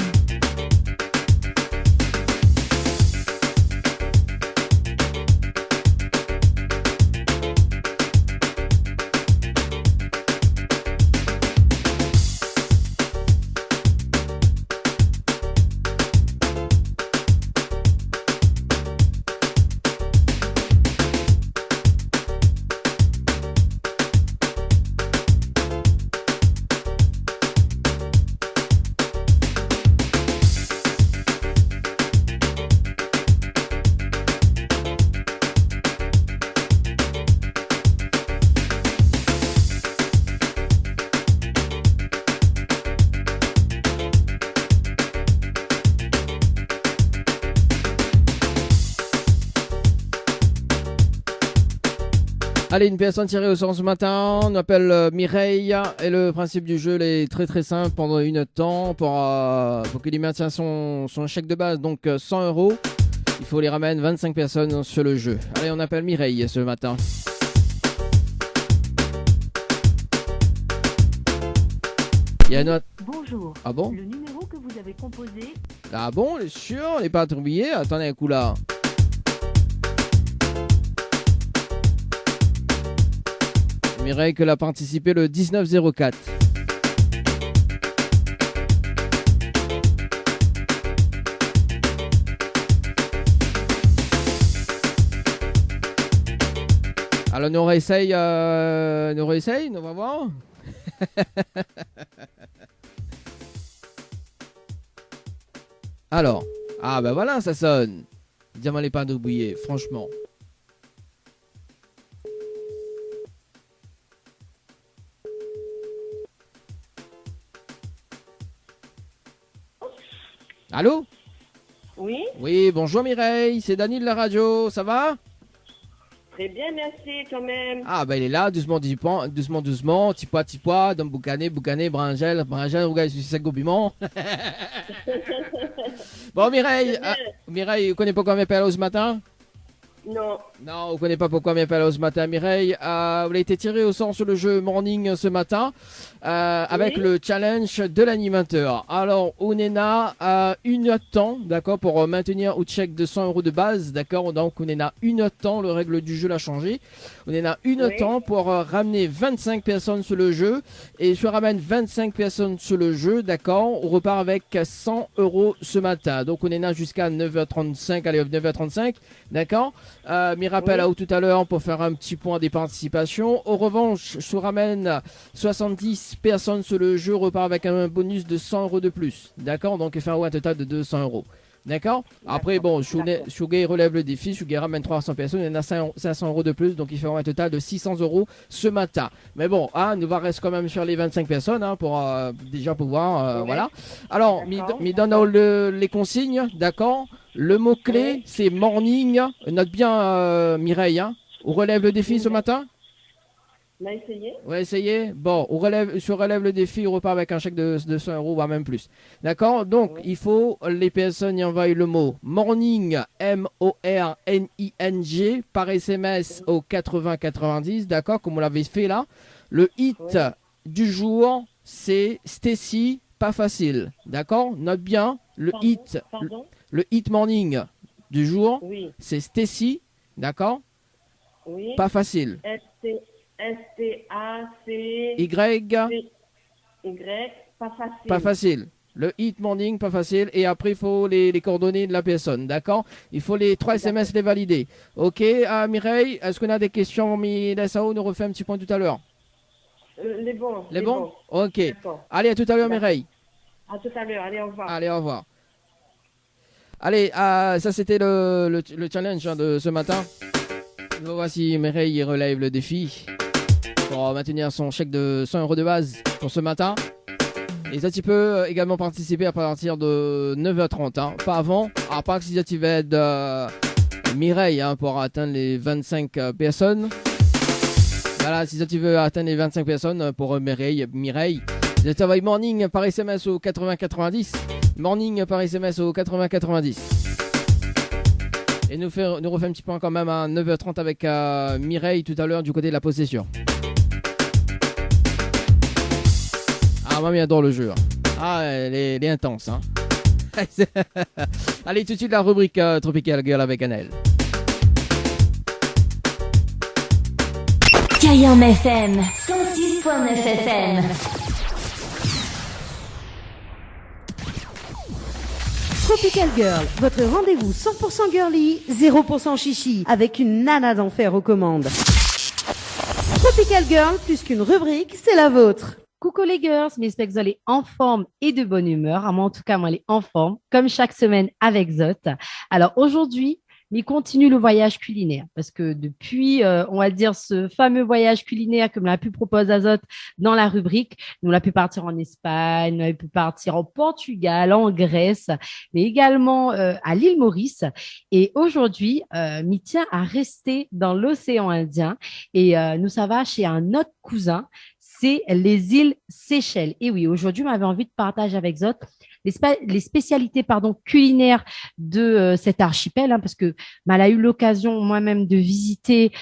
Allez, une personne tirée au sort ce matin, on appelle Mireille. Et le principe du jeu est très très simple. Pendant une heure de temps, pour qu'il y maintienne son chèque de base, donc 100 €, il faut les ramener 25 personnes sur le jeu. Allez, on appelle Mireille ce matin. Il y a une autre... Bonjour. Ah bon? Le numéro que vous avez composé. Ah bon, on est sûr? On n'est pas troublié? Attendez un coup là. Mireille qu'elle a participé le 1904. Alors nous réessaye, on va voir. Alors, ah ben voilà, ça sonne. Diamant les pains de bouillie, franchement. Allô? Oui, Oui, bonjour Mireille, c'est Dany de la radio, ça va? très bien, merci quand même. Ah ben il est là, doucement, doucement, tipois, dom boucané, brangel, regarde, c'est gobiment. Bon Mireille, Mireille, vous connaissez pas comment m'appelle ce matin? Non, Non, vous connaissez pas pourquoi m'appelle ce matin, Mireille. Vous avez été tiré au sort sur le jeu Morning ce matin avec Oui. le challenge de l'animateur. Alors, on est là à une heure de temps, d'accord, pour maintenir au check de 100 € de base, d'accord. Donc, on est là une heure de temps, le règle du jeu l'a changé. On est là une heure de Oui. temps pour ramener 25 personnes sur le jeu. Et si on ramène 25 personnes sur le jeu, d'accord, on repart avec 100 € ce matin. Donc, on est là jusqu'à 9h35, allez, 9h35, d'accord. M'y rappelle Oui. tout à l'heure pour faire un petit point des participations. En revanche, je vous ramène 70 personnes sur le jeu, repart avec un bonus de 100 € de plus. D'accord? Donc, il fait un total de 200 €. D'accord? Après, bon, Shugay relève le défi. Shugay ramène 300 personnes. Il y en a 500 € de plus. Donc, il fait un total de 600 € ce matin. Mais bon, nous va rester quand même sur les 25 personnes pour déjà pouvoir. Oui. Voilà. Alors, D'accord. m'y donne les consignes. D'accord? Le mot-clé, Oui. c'est morning. Note bien, Mireille. On relève le défi ce Oui. matin? on a essayé. On va essayer. Bon, si on relève le défi, on repart avec un chèque de 100 €, voire même plus. D'accord? Donc, Oui. il faut, les personnes y envoient le mot morning, MORNING, par SMS au 8090. D'accord? Comme on l'avait fait là. Le hit Oui. du jour, c'est Stacy, pas facile. D'accord? Note bien. Pardon. Le hit morning du jour, Oui, c'est Stacy. D'accord? oui. Pas facile. S-T-A-C... Y, Y, pas facile. pas facile. Le hit morning, pas facile. Et après, il faut les coordonnées de la personne. D'accord? Il faut les 3 SMS les valider. Ok, Mireille, est-ce qu'on a des questions? Sao nous refait un petit point tout à l'heure. Les bons. Les bons? Ok. D'accord. Allez, à tout à l'heure, D'accord. Mireille. À tout à l'heure, allez, au revoir. Allez, au revoir. Allez, ça c'était le challenge de ce matin. On va voir si Mireille relève le défi pour maintenir son chèque de 100 € de base pour ce matin. Et ça, tu peux également participer à partir de 9h30, hein, pas avant. À part si tu vas être Mireille pour atteindre les 25 personnes. Voilà, si tu veux atteindre les 25 personnes pour Mireille, je t'envoie morning par SMS au 8090. Morning par SMS au 8090. Et nous refait un petit point quand même à 9h30 avec Mireille tout à l'heure du côté de la possession. Ah, mamie adore le jeu. Ah, elle est intense. Hein. Allez, tout de suite la rubrique Tropical Girl avec Annelle. Kayam FM 106.9 FM. Tropical Girl, votre rendez-vous 100% girly, 0% chichi, avec une nana d'enfer aux commandes. Tropical Girl, plus qu'une rubrique, c'est la vôtre. Coucou les girls, j'espère que vous allez en forme et de bonne humeur. Moi, en tout cas, moi, elle est en forme, comme chaque semaine avec Zot. Alors aujourd'hui, mais il continue le voyage culinaire parce que depuis, on va dire, ce fameux voyage culinaire que me l'a pu proposer Azote dans la rubrique, nous l'a pu partir en Espagne, nous l'a pu partir en Portugal, en Grèce, mais également à l'île Maurice. Et aujourd'hui, m'y tient à rester dans l'océan Indien et nous, ça va chez un autre cousin, c'est les îles Seychelles. Et oui, aujourd'hui, on avait envie de partager avec Zot les spécialités culinaires de cet archipel, parce que elle a eu l'occasion moi-même de visiter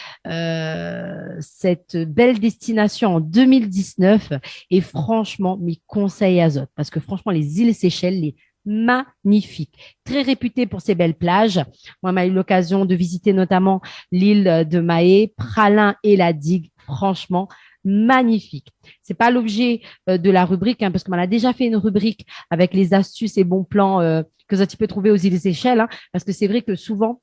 cette belle destination en 2019 et franchement, mes conseils à Zot, parce que franchement, les îles Seychelles, les magnifiques, très réputées pour ses belles plages. Moi, j'ai eu l'occasion de visiter notamment l'île de Mahé, Pralin et la Digue. Franchement, magnifique. C'est pas l'objet de la rubrique, parce qu'on a déjà fait une rubrique avec les astuces et bons plans que tu peux trouver aux îles Seychelles, parce que c'est vrai que souvent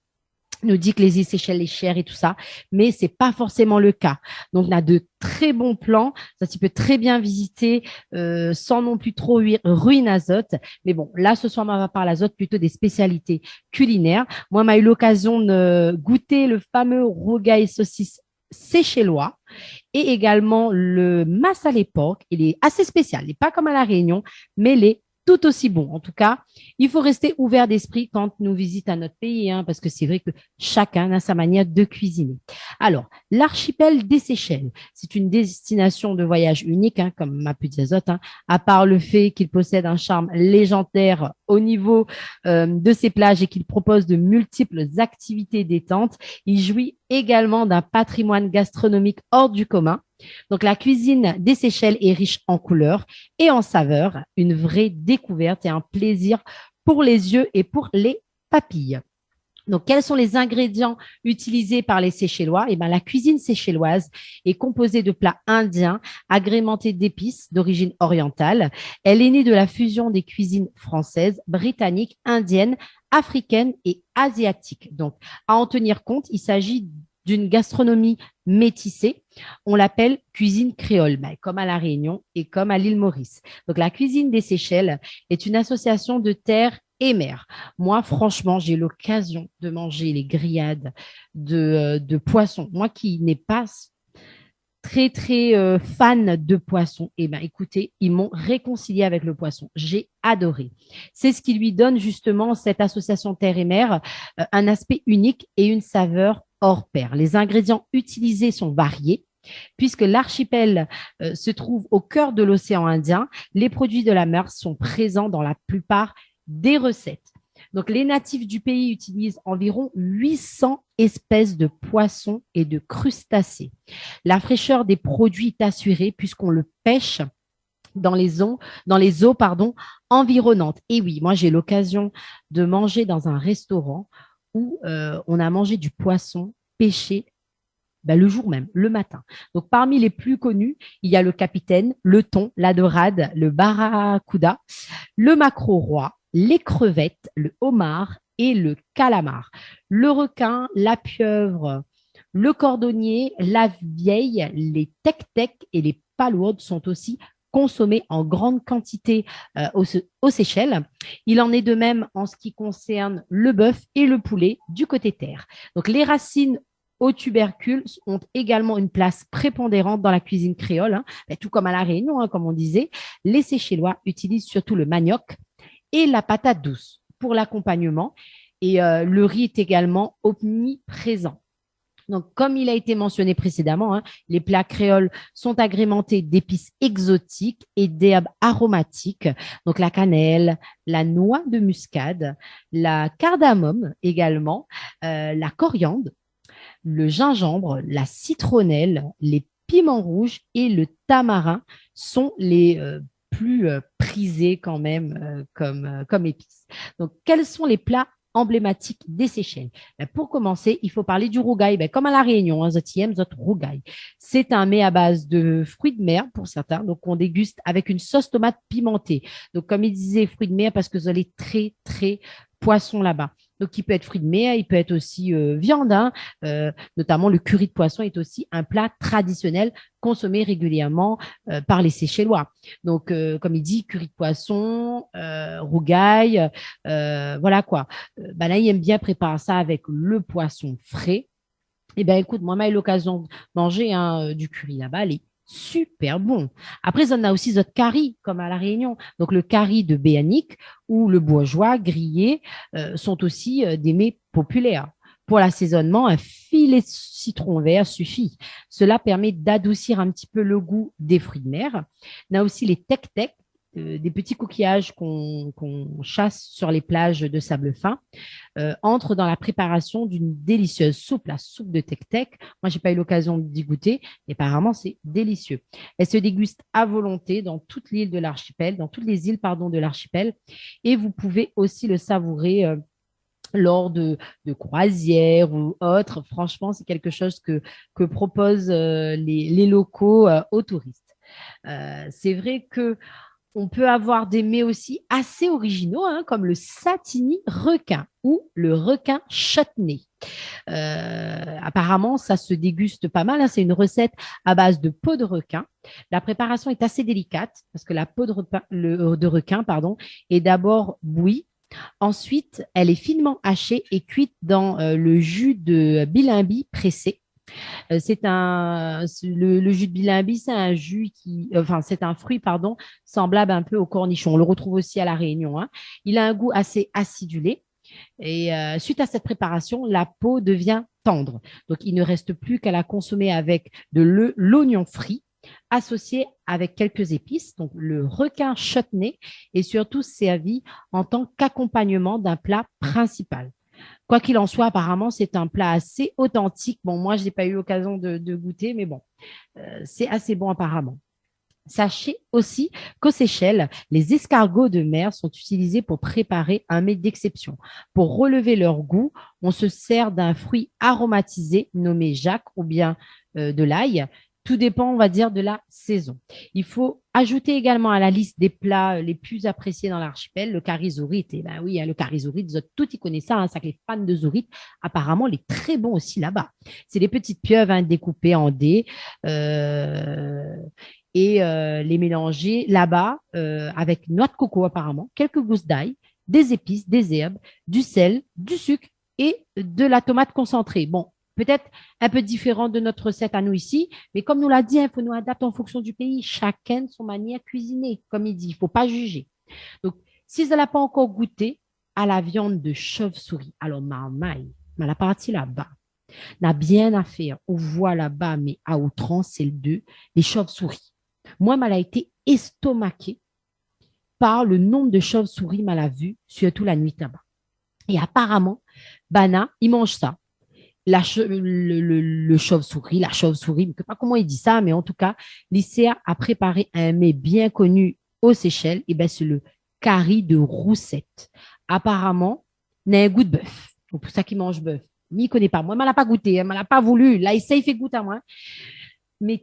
on nous dit que les îles Seychelles est chères et tout ça, mais c'est pas forcément le cas. Donc on a de très bons plans, ça tu peux très bien visiter sans non plus trop ruine Azote. Mais bon, là ce soir on va parler Azote plutôt des spécialités culinaires. Moi, j'ai eu l'occasion de goûter le fameux rogaille saucisse séchellois et également le massalé pork. Il est assez spécial, il n'est pas comme à La Réunion, mais il est tout aussi bon. En tout cas, il faut rester ouvert d'esprit quand nous visitons notre pays, parce que c'est vrai que chacun a sa manière de cuisiner. Alors, l'archipel des Seychelles, c'est une destination de voyage unique, comme m'a pu dire Azote, à part le fait qu'il possède un charme légendaire au niveau de ses plages et qu'il propose de multiples activités détente. Il jouit également d'un patrimoine gastronomique hors du commun. Donc, la cuisine des Seychelles est riche en couleurs et en saveurs, une vraie découverte et un plaisir pour les yeux et pour les papilles. Donc, quels sont les ingrédients utilisés par les Seychellois? La cuisine seychelloise est composée de plats indiens agrémentés d'épices d'origine orientale. Elle est née de la fusion des cuisines françaises, britanniques, indiennes, africaines et asiatiques. Donc, à en tenir compte, il s'agit d'une gastronomie métissée. On l'appelle cuisine créole, comme à La Réunion et comme à l'île Maurice. Donc, la cuisine des Seychelles est une association de terre et mer. Moi, franchement, j'ai l'occasion de manger les grillades de poissons. Moi qui n'ai pas très, très fan de poissons, écoutez, ils m'ont réconcilié avec le poisson. J'ai adoré. C'est ce qui lui donne justement cette association terre et mer, un aspect unique et une saveur hors pair. Les ingrédients utilisés sont variés. Puisque l'archipel se trouve au cœur de l'océan Indien, les produits de la mer sont présents dans la plupart des recettes. Donc, les natifs du pays utilisent environ 800 espèces de poissons et de crustacés. La fraîcheur des produits est assurée puisqu'on le pêche dans les eaux environnantes. Et oui, moi, j'ai l'occasion de manger dans un restaurant où on a mangé du poisson pêché le jour même, le matin. Donc, parmi les plus connus, il y a le capitaine, le thon, la dorade, le barracuda, le maquereau roi, les crevettes, le homard et le calamar. Le requin, la pieuvre, le cordonnier, la vieille, les tec-tec et les palourdes sont aussi consommés en grande quantité aux Seychelles. Il en est de même en ce qui concerne le bœuf et le poulet du côté terre. Donc, les racines aux tubercules ont également une place prépondérante dans la cuisine créole, tout comme à La Réunion, comme on disait. Les Seychellois utilisent surtout le manioc et la patate douce pour l'accompagnement. Et le riz est également omniprésent. Donc, comme il a été mentionné précédemment, les plats créoles sont agrémentés d'épices exotiques et d'herbes aromatiques. Donc, la cannelle, la noix de muscade, la cardamome également, la coriandre, le gingembre, la citronnelle, les piments rouges et le tamarin sont les plus prisés quand même comme épices. Donc, quels sont les plats emblématiques des Seychelles? Pour commencer, il faut parler du rougail. Comme à La Réunion, rougail. C'est un mets à base de fruits de mer pour certains. Donc, on déguste avec une sauce tomate pimentée. Donc, comme il disait, fruits de mer parce que vous avez très, très poisson là-bas. Donc, il peut être fruits de mer, il peut être aussi viande, hein. Notamment le curry de poisson est aussi un plat traditionnel consommé régulièrement par les Seychellois. Donc, comme il dit, curry de poisson, rougail, voilà quoi. Là, il aime bien préparer ça avec le poisson frais. Eh bien, écoute, moi, j'ai eu l'occasion de manger du curry là-bas, il est super bon. Après, on a aussi notre curry, comme à La Réunion. Donc, le curry de Béanique ou le bourgeois grillé sont aussi des mets populaires. Pour l'assaisonnement, un filet de citron vert suffit. Cela permet d'adoucir un petit peu le goût des fruits de mer. On a aussi les tek-tek, des petits coquillages qu'on chasse sur les plages de sable fin, entrent dans la préparation d'une délicieuse soupe, la soupe de tek-tek. Moi, j'ai pas eu l'occasion d'y goûter, mais apparemment, c'est délicieux. Elle se déguste à volonté dans toute l'île de l'archipel, dans toutes les îles, de l'archipel, et vous pouvez aussi le savourer lors de croisières ou autres. Franchement, c'est quelque chose que proposent les locaux aux touristes. C'est vrai que on peut avoir des mets aussi assez originaux, hein, comme le satini requin ou le requin chutney. Apparemment, ça se déguste pas mal, hein. C'est une recette à base de peau de requin. La préparation est assez délicate parce que la peau de requin, est d'abord bouillie. Ensuite, elle est finement hachée et cuite dans le jus de bilimbi pressé. Le jus de bilimbi, c'est un c'est un fruit, semblable un peu au cornichon. On le retrouve aussi à La Réunion, hein. Il a un goût assez acidulé. Et suite à cette préparation, la peau devient tendre. Donc, il ne reste plus qu'à la consommer avec de l'oignon frit, associé avec quelques épices. Donc, le requin chutney est surtout servi en tant qu'accompagnement d'un plat principal. Quoi qu'il en soit, apparemment, c'est un plat assez authentique. Bon, moi, je n'ai pas eu l'occasion de goûter, mais bon, c'est assez bon apparemment. Sachez aussi qu'aux Seychelles, les escargots de mer sont utilisés pour préparer un mets d'exception. Pour relever leur goût, on se sert d'un fruit aromatisé nommé Jacques ou bien de l'ail. Tout dépend, on va dire, de la saison. Il faut ajouter également à la liste des plats les plus appréciés dans l'archipel le curry zourite. Et ben oui, hein, le curry zourite, vous êtes tout y connaissez ça, hein, ça que les fans de zourite, apparemment, il est très bon aussi là-bas. C'est des petites pieuvres, hein, découpées en dés et les mélanger là-bas avec noix de coco apparemment, quelques gousses d'ail, des épices, des herbes, du sel, du sucre et de la tomate concentrée. Bon, peut-être un peu différent de notre recette à nous ici, mais comme nous l'a dit, il faut nous adapter en fonction du pays. Chacun son manière de cuisiner, comme il dit, il ne faut pas juger. Donc, si vous n'avez pas encore goûté à la viande de chauve-souris, alors marmaille, la partie là-bas, n'a bien à faire. On voit là-bas, mais à outrance, c'est les chauves-souris. Moi, elle a été estomaquée par le nombre de chauves-souris qu'elle a vu, surtout la nuit là-bas. Et apparemment, Bana, il mange ça. Le chauve-souris, la chauve-souris, je ne sais pas comment il dit ça, mais en tout cas, l'ICA a préparé un mets bien connu aux Seychelles, et ben c'est le curry de roussette. Apparemment, il a un goût de bœuf. C'est pour ça qu'il mange bœuf. Mais il ne connaît pas. Moi, il ne l'a pas goûté, il ne l'a pas voulu. Là, il fait goûter à moi. Mais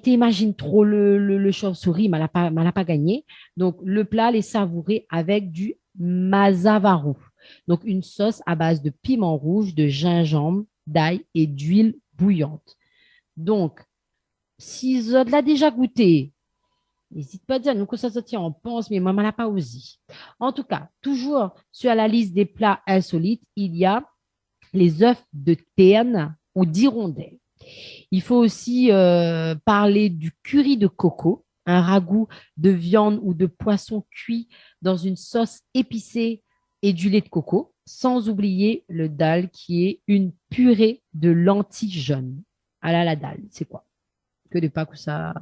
t'imagines trop le chauve-souris, il ne l'a pas gagné. Donc, le plat, les savourer avec du mazavaru. Donc, une sauce à base de piment rouge, de gingembre, d'ail et d'huile bouillante. Donc, si vous l'avez déjà goûté, n'hésite pas à dire, nous, que ça se tient, on pense, mais moi, je ne l'ai pas osé. En tout cas, toujours sur la liste des plats insolites, il y a les œufs de terne ou d'hirondelle. Il faut aussi parler du curry de coco, un ragoût de viande ou de poisson cuit dans une sauce épicée et du lait de coco, sans oublier le dal qui est une purée de lentilles jaunes. Ah là, la dal, c'est quoi? Que de pas que ça,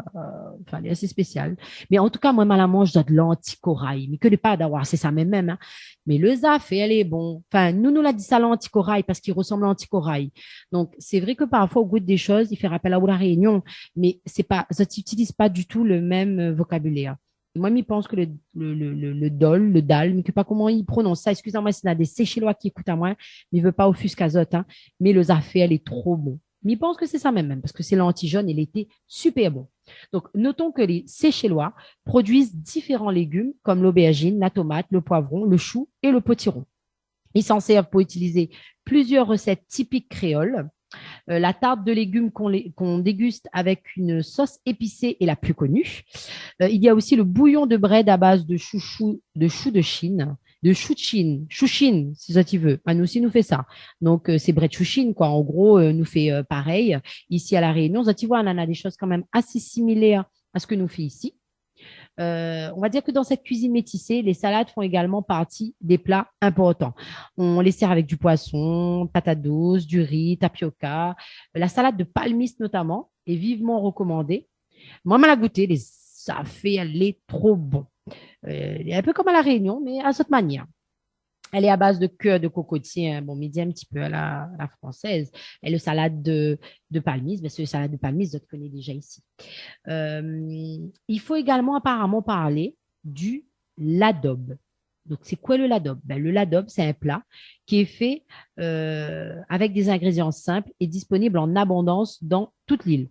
elle est assez spéciale. Mais en tout cas, moi, je la mange de l'anticorail. Mais que de pas d'avoir, c'est ça même, hein. Mais le zafé, elle est bon. Enfin, nous l'a dit ça l'anticorail parce qu'il ressemble à l'anticorail. Donc, c'est vrai que parfois, au goût des choses, il fait rappel à La Réunion, mais c'est pas, ça n'utilise pas du tout le même vocabulaire. Moi, je pense que le dol, le dal, je ne sais pas comment il prononce ça. Excusez-moi, s'il y a des Seychellois qui écoutent à moi, mais il ne veut pas offusquer azote, hein. Mais le zafé, elle est trop bon. Mais je pense que c'est ça même, parce que c'est l'anti-jaune et il était super bon. Donc, notons que les Seychellois produisent différents légumes comme l'aubergine, la tomate, le poivron, le chou et le potiron. Ils s'en servent pour utiliser plusieurs recettes typiques créoles. La tarte de légumes qu'on déguste avec une sauce épicée est la plus connue. Il y a aussi le bouillon de bread à base de chou de Chine, chouchine, si ça tu veux. Ah, nous aussi, nous fait ça. Donc, c'est bread chouchine, quoi. En gros, nous fait pareil. Ici, à La Réunion, ça tu vois, on en a des choses quand même assez similaires à ce que nous fait ici. On va dire que dans cette cuisine métissée, les salades font également partie des plats importants. On les sert avec du poisson, patates douces, du riz, tapioca. La salade de palmiste notamment est vivement recommandée. Moi, je l'ai goûté, ça fait, elle est trop bon. Elle est un peu comme à La Réunion, mais à cette manière. Elle est à base de cœur de cocotier, bon, midi un petit peu à la française. Et le salade de palmiste, c'est le salade de palmiste, je connais déjà ici. Il faut également apparemment parler du ladobe. Donc, c'est quoi le ladobe? Le ladobe, c'est un plat qui est fait avec des ingrédients simples et disponible en abondance dans toute l'île.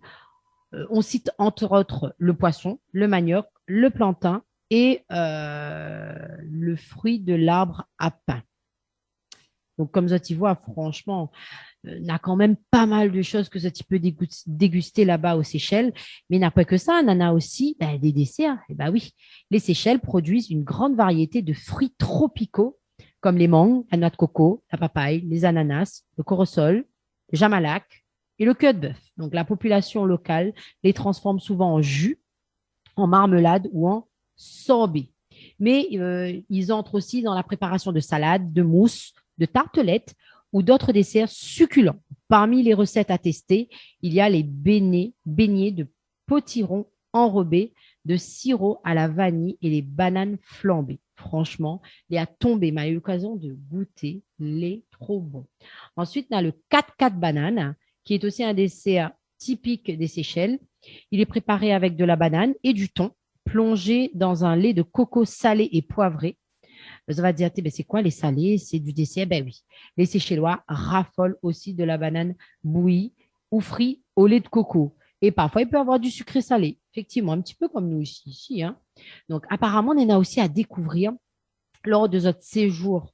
On cite entre autres le poisson, le manioc, le plantain et le fruit de l'arbre à pain. Donc, comme ça, tu vois, franchement, on a quand même pas mal de choses que ça tu peux déguster là-bas aux Seychelles. Mais il n'y a pas que ça, on en a aussi des desserts. Et oui, les Seychelles produisent une grande variété de fruits tropicaux comme les mangues, la noix de coco, la papaye, les ananas, le corosol, le jamalac et le queue de bœuf. Donc, la population locale les transforme souvent en jus, en marmelade ou en sorbet. Mais ils entrent aussi dans la préparation de salades, de mousses, de tartelettes ou d'autres desserts succulents. Parmi les recettes à tester, il y a les beignets de potiron enrobés de sirop à la vanille et les bananes flambées. Franchement, les a tombé, m'a eu l'occasion de goûter, les trop bons. Ensuite, on a le 4-4 banane, qui est aussi un dessert typique des Seychelles. Il est préparé avec de la banane et du thon, plongé dans un lait de coco salé et poivré. Vous va dire, c'est quoi les salés? C'est du dessert? Oui. Les Seychellois raffolent aussi de la banane bouillie ou frite au lait de coco. Et parfois, il peut y avoir du sucré salé. Effectivement, un petit peu comme nous ici. Hein. Donc, apparemment, on en a aussi à découvrir lors de notre séjour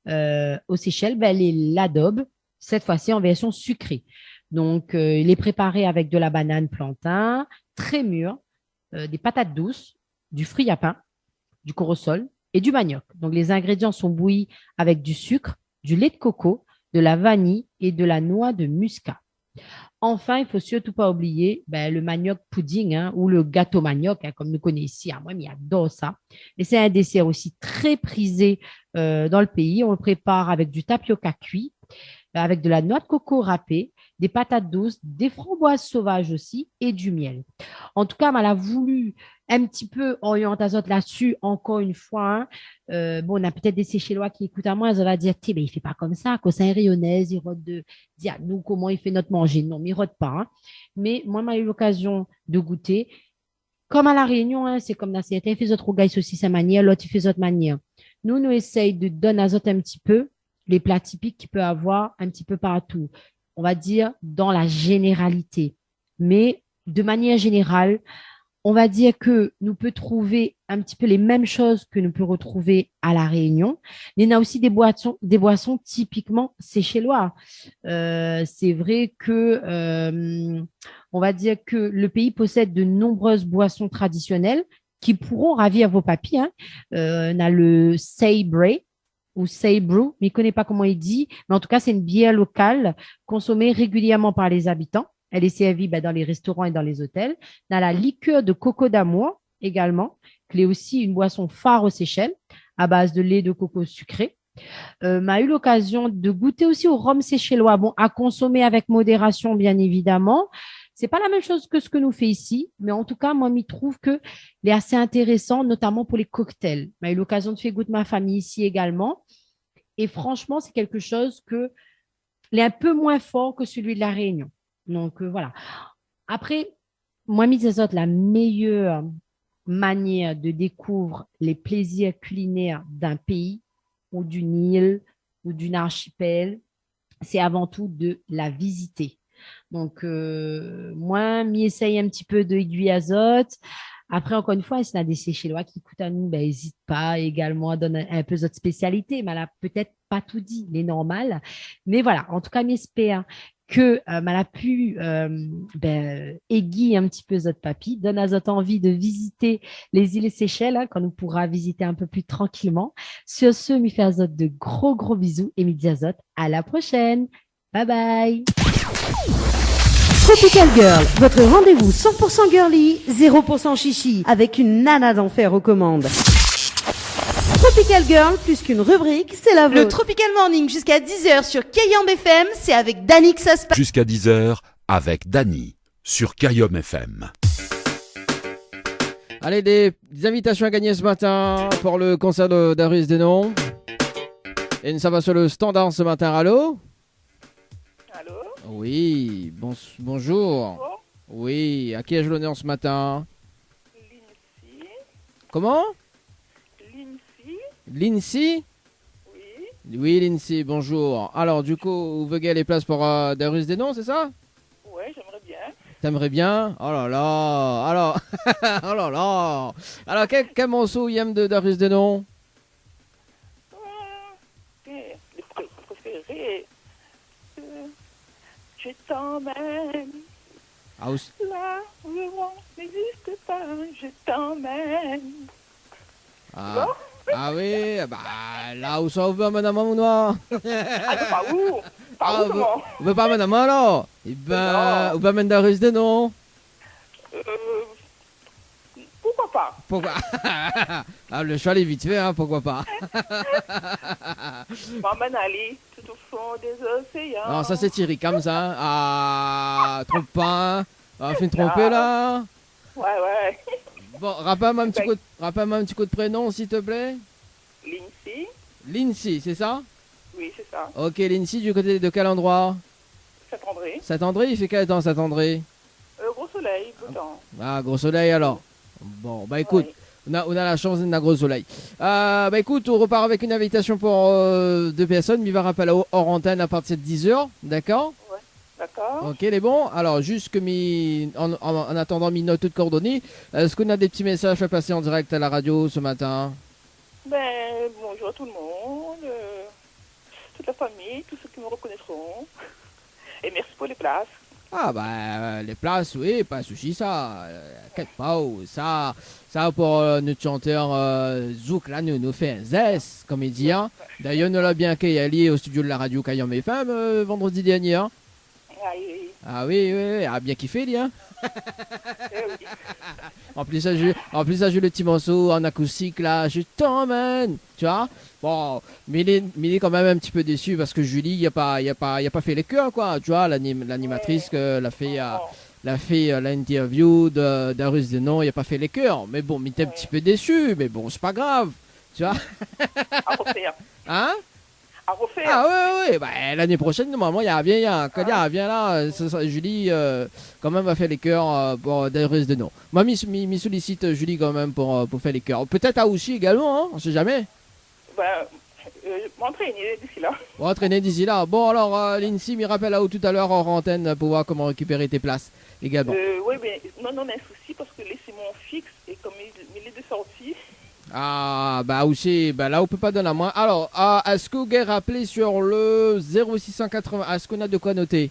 aux Seychelles, les ladobes, cette fois-ci en version sucrée. Donc, il est préparé avec de la banane plantain, très mûre, des patates douces, du fruit à pain, du corosol et du manioc. Donc, les ingrédients sont bouillis avec du sucre, du lait de coco, de la vanille et de la noix de muscat. Enfin, il ne faut surtout pas oublier le manioc pudding ou le gâteau manioc, comme nous connaissons ici. Moi, j'adore ça. Et c'est un dessert aussi très prisé dans le pays. On le prépare avec du tapioca cuit, avec de la noix de coco râpée, des patates douces, des framboises sauvages aussi et du miel. En tout cas, elle a voulu un petit peu orienter là-dessus, encore une fois. On a peut-être des Seychellois qui écoutent à moi, ils vont dire, il ne fait pas comme ça, que c'est un rayonnais, il rote de dire nous comment il fait notre manger. Non, mais il rote pas. Hein. Mais moi, j'ai eu l'occasion de goûter. Comme à La Réunion, c'est comme dans certains, ils font autre gaïs aussi sa manière, l'autre, il fait autre manière. Nous essayons de donner à autres un petit peu les plats typiques qu'il peut avoir un petit peu partout. On va dire dans la généralité. Mais de manière générale, on va dire que nous peut trouver un petit peu les mêmes choses que nous peut retrouver à La Réunion. Il y en a aussi des boissons typiquement séchellois. C'est vrai que on va dire que le pays possède de nombreuses boissons traditionnelles qui pourront ravir vos papilles. Hein. On a le Sabre ou Brew, mais je ne connais pas comment il dit, mais en tout cas, c'est une bière locale consommée régulièrement par les habitants. Elle est servie dans les restaurants et dans les hôtels. On a la liqueur de coco d'amour également, qui est aussi une boisson phare aux Seychelles, à base de lait de coco sucré. M'a eu l'occasion de goûter aussi au rhum séchellois, à consommer avec modération, bien évidemment. C'est pas la même chose que ce que nous fait ici, mais en tout cas, moi, je trouve que est assez intéressant, notamment pour les cocktails. J'ai eu l'occasion de faire goûter ma famille ici également. Et franchement, c'est quelque chose que est un peu moins fort que celui de La Réunion. Donc, voilà. Après, moi, la meilleure manière de découvrir les plaisirs culinaires d'un pays ou d'une île ou d'une archipel, c'est avant tout de la visiter. Donc, moi, m'y essaye un petit peu de aiguille azote. Après, encore une fois, s'il y a des Seychellois qui écoutent à nous, ben, n'hésite pas également à donner un peu d'autres spécialités, mais elle a peut-être pas tout dit, les normales. Mais voilà, en tout cas, j'espère que elle a pu aiguiller un petit peu notre papy, donne à notre envie de visiter les îles Seychelles, hein, qu'on nous pourra visiter un peu plus tranquillement. Sur ce, m'y fait Azot de gros bisous et m'y Azot à la prochaine. Bye bye. Tropical Girl, votre rendez-vous 100% girly, 0% chichi, avec une nana d'enfer aux commandes. Tropical Girl, plus qu'une rubrique, c'est la vôtre. Le Tropical Morning jusqu'à 10h sur Kayam FM, c'est avec Dani que ça se passe. Jusqu'à 10h avec Dani sur Kayom FM. Allez, des invitations à gagner ce matin pour le concert de Darius Denon. Et ça va sur le standard ce matin. Allô? Allô? Oui, bonjour. Oui, à qui ai-je l'honneur ce matin? Lindsay. Comment? Lindsay. Lindsay? Oui. Oui, Lindsay, bonjour. Alors, du coup, vous voulez les places pour Darius Denon, c'est ça? Oui, j'aimerais bien. T'aimerais bien? Oh là là. Alors, oh là là. Alors, quel morceau il aime de Darius Denon? Les préférés. Je t'emmène. Ah, aussi. Là où le vent n'existe pas, je t'emmène. Ah. Ah oui, bah là où ça ouvre madame ou noir. Ah, pas où? Pas où, comment? Vous veut pas madame alors? Eh ben, vous va mettre Darius Denon. Pourquoi pas? Pourquoi? Ah, le cheval est vite fait, hein, pourquoi pas? Maman Ali, tout au fond des océans. Non, ça c'est Thierry comme ça. Hein. Ah, trompe pas. Hein. Ah, fais une tromper là. Ouais. Bon, rappelle-moi un petit coup de prénom, s'il te plaît. Lindsay. Lindsay, c'est ça? Oui, c'est ça. Ok, Lindsay, du côté de quel endroit? Saint-André. Saint-André, il fait quel temps, Saint-André? Gros soleil, beau temps. Ah, gros soleil alors. Bon, bah écoute, on a la chance d'un gros soleil. Bah écoute, on repart avec une invitation pour 2 personnes. Il va rappeler hors antenne à partir de 10h, d'accord? Ouais, d'accord. Ok, les bons. Alors, juste que en attendant, mes notes toutes coordonnées, est-ce qu'on a des petits messages à passer en direct à la radio ce matin? Ben, bonjour à tout le monde, toute la famille, tous ceux qui me reconnaîtront. Et merci pour les places. Ah bah les places, oui, pas de souci, ça. Inquiète pas, ça pour notre chanteur Zouk là nous fait un zeste, comme il dit. Hein. D'ailleurs, nous l'a bien accueilli au studio de la radio Kayam FM vendredi dernier. Hein. Ah oui, a bien kiffé, lui. Hein. Oui. En plus, ça joue le petit morceau en acoustique là, je t'emmène, tu vois. Bon, mais il est quand même un petit peu déçu parce que Julie, il a pas fait les chœurs, quoi. Tu vois, l'animatrice l'a fait l'interview de Darius Denon, il a pas fait les chœurs. Mais bon, il était un petit peu déçu, mais bon, c'est pas grave, tu vois. À refaire. Hein? À refaire. Ah ouais, bah, l'année prochaine, normalement, il y a bien là, Julie, quand même, va faire les chœurs pour Darius Denon. Moi, m'y sollicite Julie quand même pour faire les chœurs. Peut-être à Ouchy également, hein, on sait jamais. Ben, m'entraîner d'ici là. On va entraîner d'ici là. Bon, alors, Lindsay, m'y rappelle là où tout à l'heure en antenne pour voir comment récupérer tes places également. Oui, mais non, mais un souci parce que laissez mon fixe et comme il est de sortie. Ah, bah aussi, bah là on peut pas donner à moi. Alors, est-ce que vous avez rappelé sur le 0680, est-ce qu'on a de quoi noter?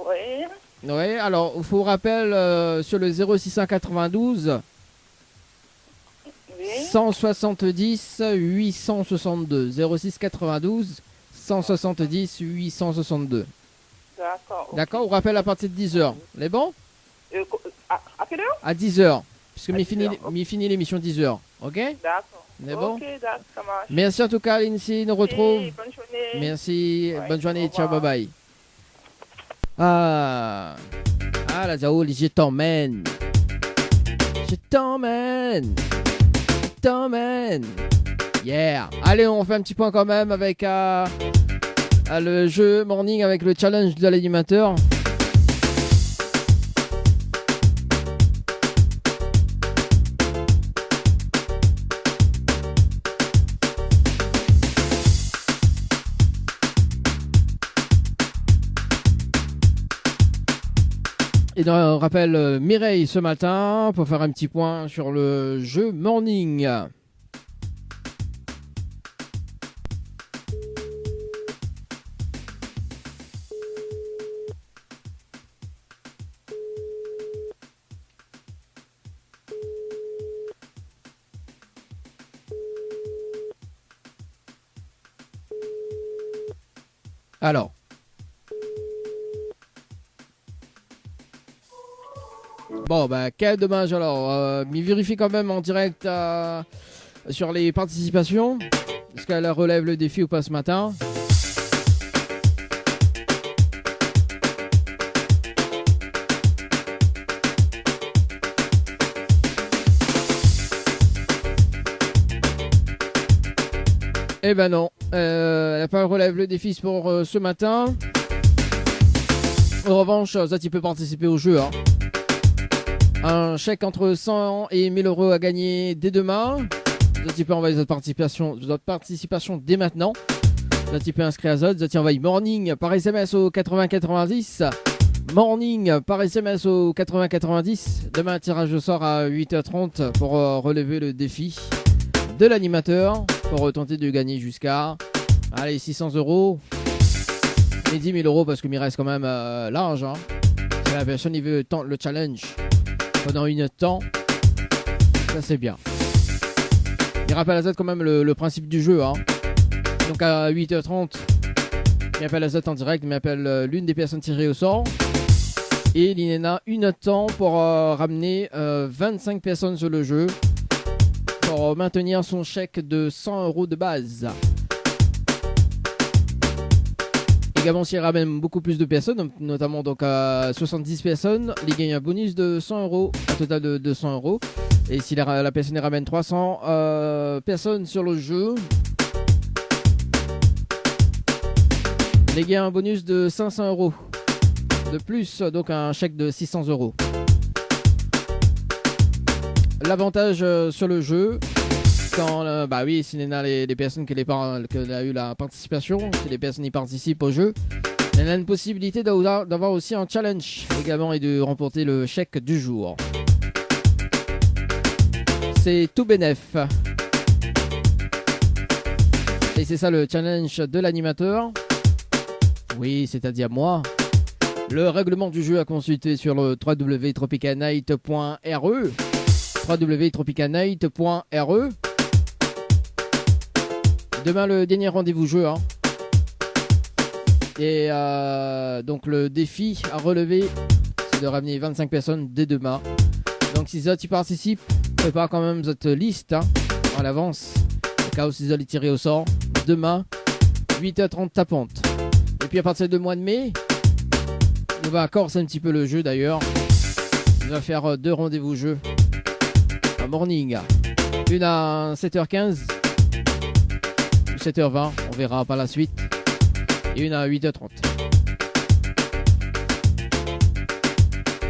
Ouais. Ouais, alors il faut rappeler sur le 0692 170 862. 0692 170 862. D'accord. Okay. D'accord, on rappelle à partir de 10h. Les bons? À quelle heure? À 10h. Puisque m'y finit l'émission 10h. Ok? D'accord. C'est bon? Ok, d'accord, ça marche. Merci en tout cas, Lindsay. Nous retrouve. Bonne journée. Merci. Ouais, bonne journée. Ciao, bye bye. Ah, la Zao, je t'emmène. Je t'emmène. Je t'emmène. Yeah. Allez, on fait un petit point quand même avec le jeu morning avec le challenge de l'animateur. Et on rappelle Mireille ce matin pour faire un petit point sur le jeu Morning. Alors. Bon, bah, quel dommage alors. Mais vérifie quand même en direct sur les participations. Est-ce qu'elle relève le défi ou pas ce matin? Eh ben non, elle n'a pas relève le défi pour ce matin. En revanche, ça tu peux participer au jeu. Hein. Un chèque entre 100 et 1000 euros à gagner dès demain. Ça tu peux envoyer votre participation dès maintenant. Ça tu peux inscrire à Zod. Ça tu envoies Morning par SMS au 8090. Morning par SMS au 8090. Demain, tirage au sort à 8h30 pour relever le défi de l'animateur. Pour tenter de gagner jusqu'à 600 euros et 10 000 euros parce qu'il me reste quand même large. Hein. Si la personne il veut tenter le challenge pendant une temps, ça c'est bien. Il rappelle à Z quand même le principe du jeu. Hein. Donc à 8h30, il appelle à Z en direct, il m'appelle l'une des personnes tirées au sort. Et il en a une temps pour ramener 25 personnes sur le jeu. Pour maintenir son chèque de 100 euros de base. Également, s'il ramène beaucoup plus de personnes, notamment donc à 70 personnes, il gagne un bonus de 100 euros, un total de 200 euros. Et si la personne ramène 300 personnes sur le jeu, il gagne un bonus de 500 euros. De plus, donc un chèque de 600 euros. L'avantage sur le jeu, quand si il y a les personnes qui a eu la participation, si les personnes y participent au jeu, il y a une possibilité d'avoir aussi un challenge également et de remporter le chèque du jour. C'est tout bénef. Et c'est ça le challenge de l'animateur. Oui, c'est-à-dire moi. Le règlement du jeu à consulter sur le www.tropicanight.re www.tropicanight.re. Demain le dernier rendez-vous jeu hein. Et donc le défi à relever c'est de ramener 25 personnes dès demain. Donc si ça tu participes, prépare quand même cette liste hein, en avance au cas où si ça les tirer au sort demain 8h30 tapante. Et puis à partir du mois de mai on va corser un petit peu le jeu d'ailleurs. On va faire 2 rendez-vous jeu un morning, une à 7h15 ou 7h20, on verra par la suite, et une à 8h30.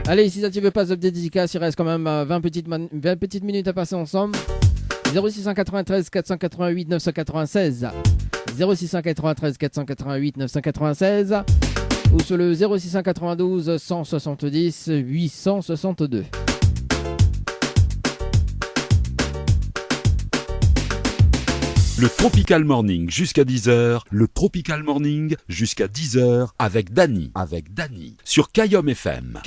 Allez, si ça tu veux pas de dédicace, il reste quand même 20 petites minutes à passer ensemble. 0693 488 996 0693 488 996 ou sur le 0692 170 862. Le Tropical Morning jusqu'à 10h, le Tropical Morning jusqu'à 10h avec Dany sur Kayom FM.